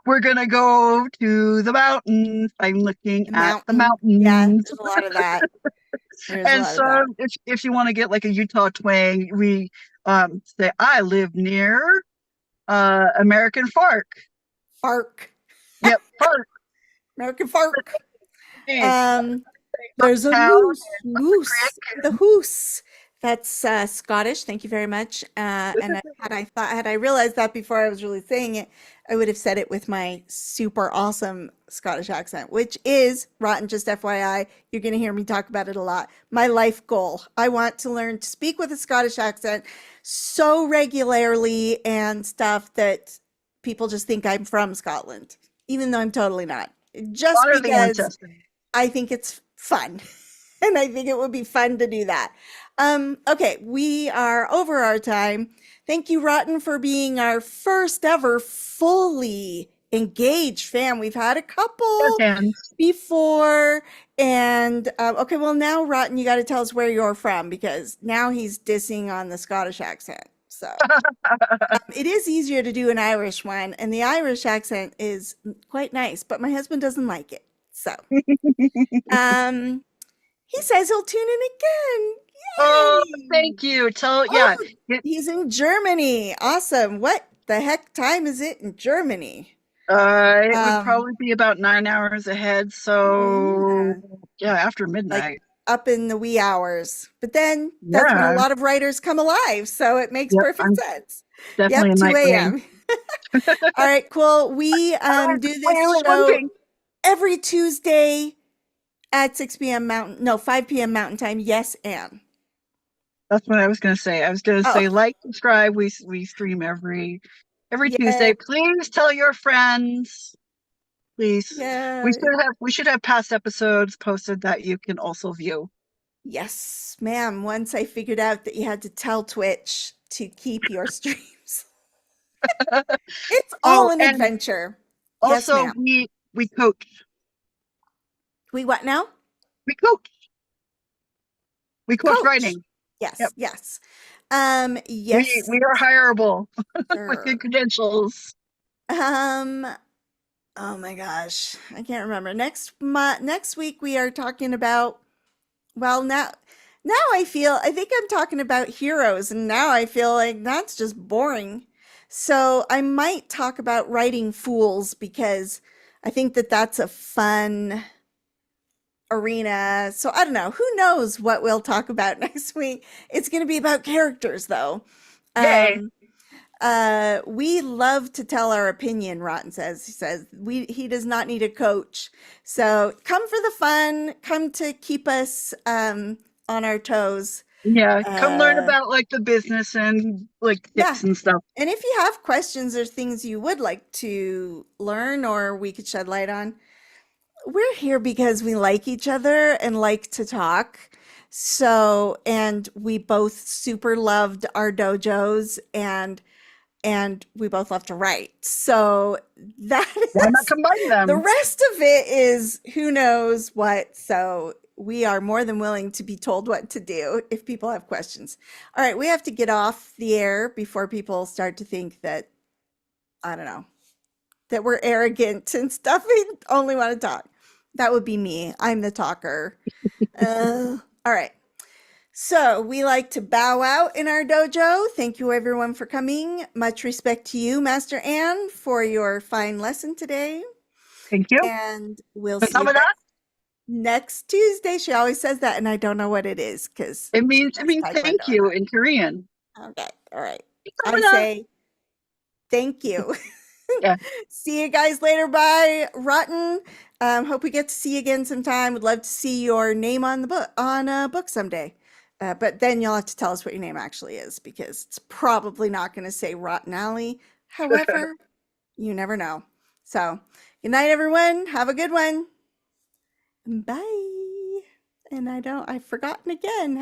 we're gonna go to the mountains. I'm looking the at the mountain. Yeah, mountains. there's a lot of that. There's a And lot of so that. if you want to get like a Utah twang, we say I live near American Fork. Fark. Yep, Fork. American Fark. Hey, Um, there's a town moose, the hoose. That's Scottish. Thank you very much. And had I realized that before I was really saying it, I would have said it with my super awesome Scottish accent, which is rotten. Just FYI, you're going to hear me talk about it a lot. My life goal. I want to learn to speak with a Scottish accent so regularly and stuff that people just think I'm from Scotland, even though I'm totally not. Just Honor the because ancestors. I think it's fun. And I think it would be fun to do that. Okay, we are over our time. Thank you, Rotten, for being our first ever fully engaged fan. We've had a Yes, couple hands. before. And okay, well, now, Rotten, you got to tell us where you're from because now he's dissing on the Scottish accent. So it is easier to do an Irish one, and the Irish accent is quite nice, but my husband doesn't like it. So um, he says he'll tune in again. Oh, Yay! thank you. Yeah, Oh, he's in Germany. Awesome. What the heck time is it in Germany? it would Um, probably be about 9 hours ahead. So yeah, yeah, after like midnight. up in the wee hours. But then that's when a Yeah. lot of writers come alive, so it makes Yep. perfect I'm sense. definitely Yep, a 2 nightwing. a.m. All right, cool. We do Wait, this one show thing. every Tuesday at 6 p.m. Mountain, no, 5 p.m. Mountain Time. Yes, Anne. That's what I was gonna say. I was gonna Oh, say like, subscribe. We stream every yeah, Tuesday. Please tell your friends. Please. We yeah. should have past episodes posted that you can also view. Yes, ma'am. Once I figured out that you had to tell Twitch to keep your streams. It's all Oh, an and adventure. Yes, also ma'am. we coach. We what now? We coach. We coach Coach. writing. Yes, Yep. yes. We Yes, we are hireable with good sir. credentials. Um, oh my gosh. I can't remember. Next week we are talking about, well, now I think I'm talking about heroes, and now I feel like that's just boring. So I might talk about writing fools because I think that that's a fun arena. So I don't know. Who knows what we'll talk about next week? It's going to be about characters, though. Yay. Um, we love to tell our opinion, Rotten says. He says he does not need a coach. So come for the fun, come to keep us on our toes. Yeah. Come learn Uh about like the business and like yeah. tips and stuff. And if you have questions or things you would like to learn or we could shed light on, we're here because we like each other and like to talk. So, and we both super loved our dojos and we both love to write. So that Why not is combine the them? rest of it is who knows what. So we are more than willing to be told what to do if people have questions. All right, we have to get off the air before people start to think that, I don't know, that we're arrogant and stuff and only want to talk. That would be me. I'm the talker. All right. So we like to bow out in our dojo. Thank you everyone for coming. Much respect to you, Master Anne, for your fine lesson today. Thank you. And we'll What's see up you with guys that? next Tuesday. She always says that, and I don't know what it is because It she means does thank Taekwondo. you in Korean. Okay. All right. What's up I with that? say thank you. Yeah. See you guys later. Bye. Rotten. Hope we get to see you again sometime. Would love to see your name on the book on a book someday. But then you'll have to tell us what your name actually is because it's probably not going to say Rotten Alley. However, you never know. So, good night, everyone. Have a good one. Bye. And I've forgotten again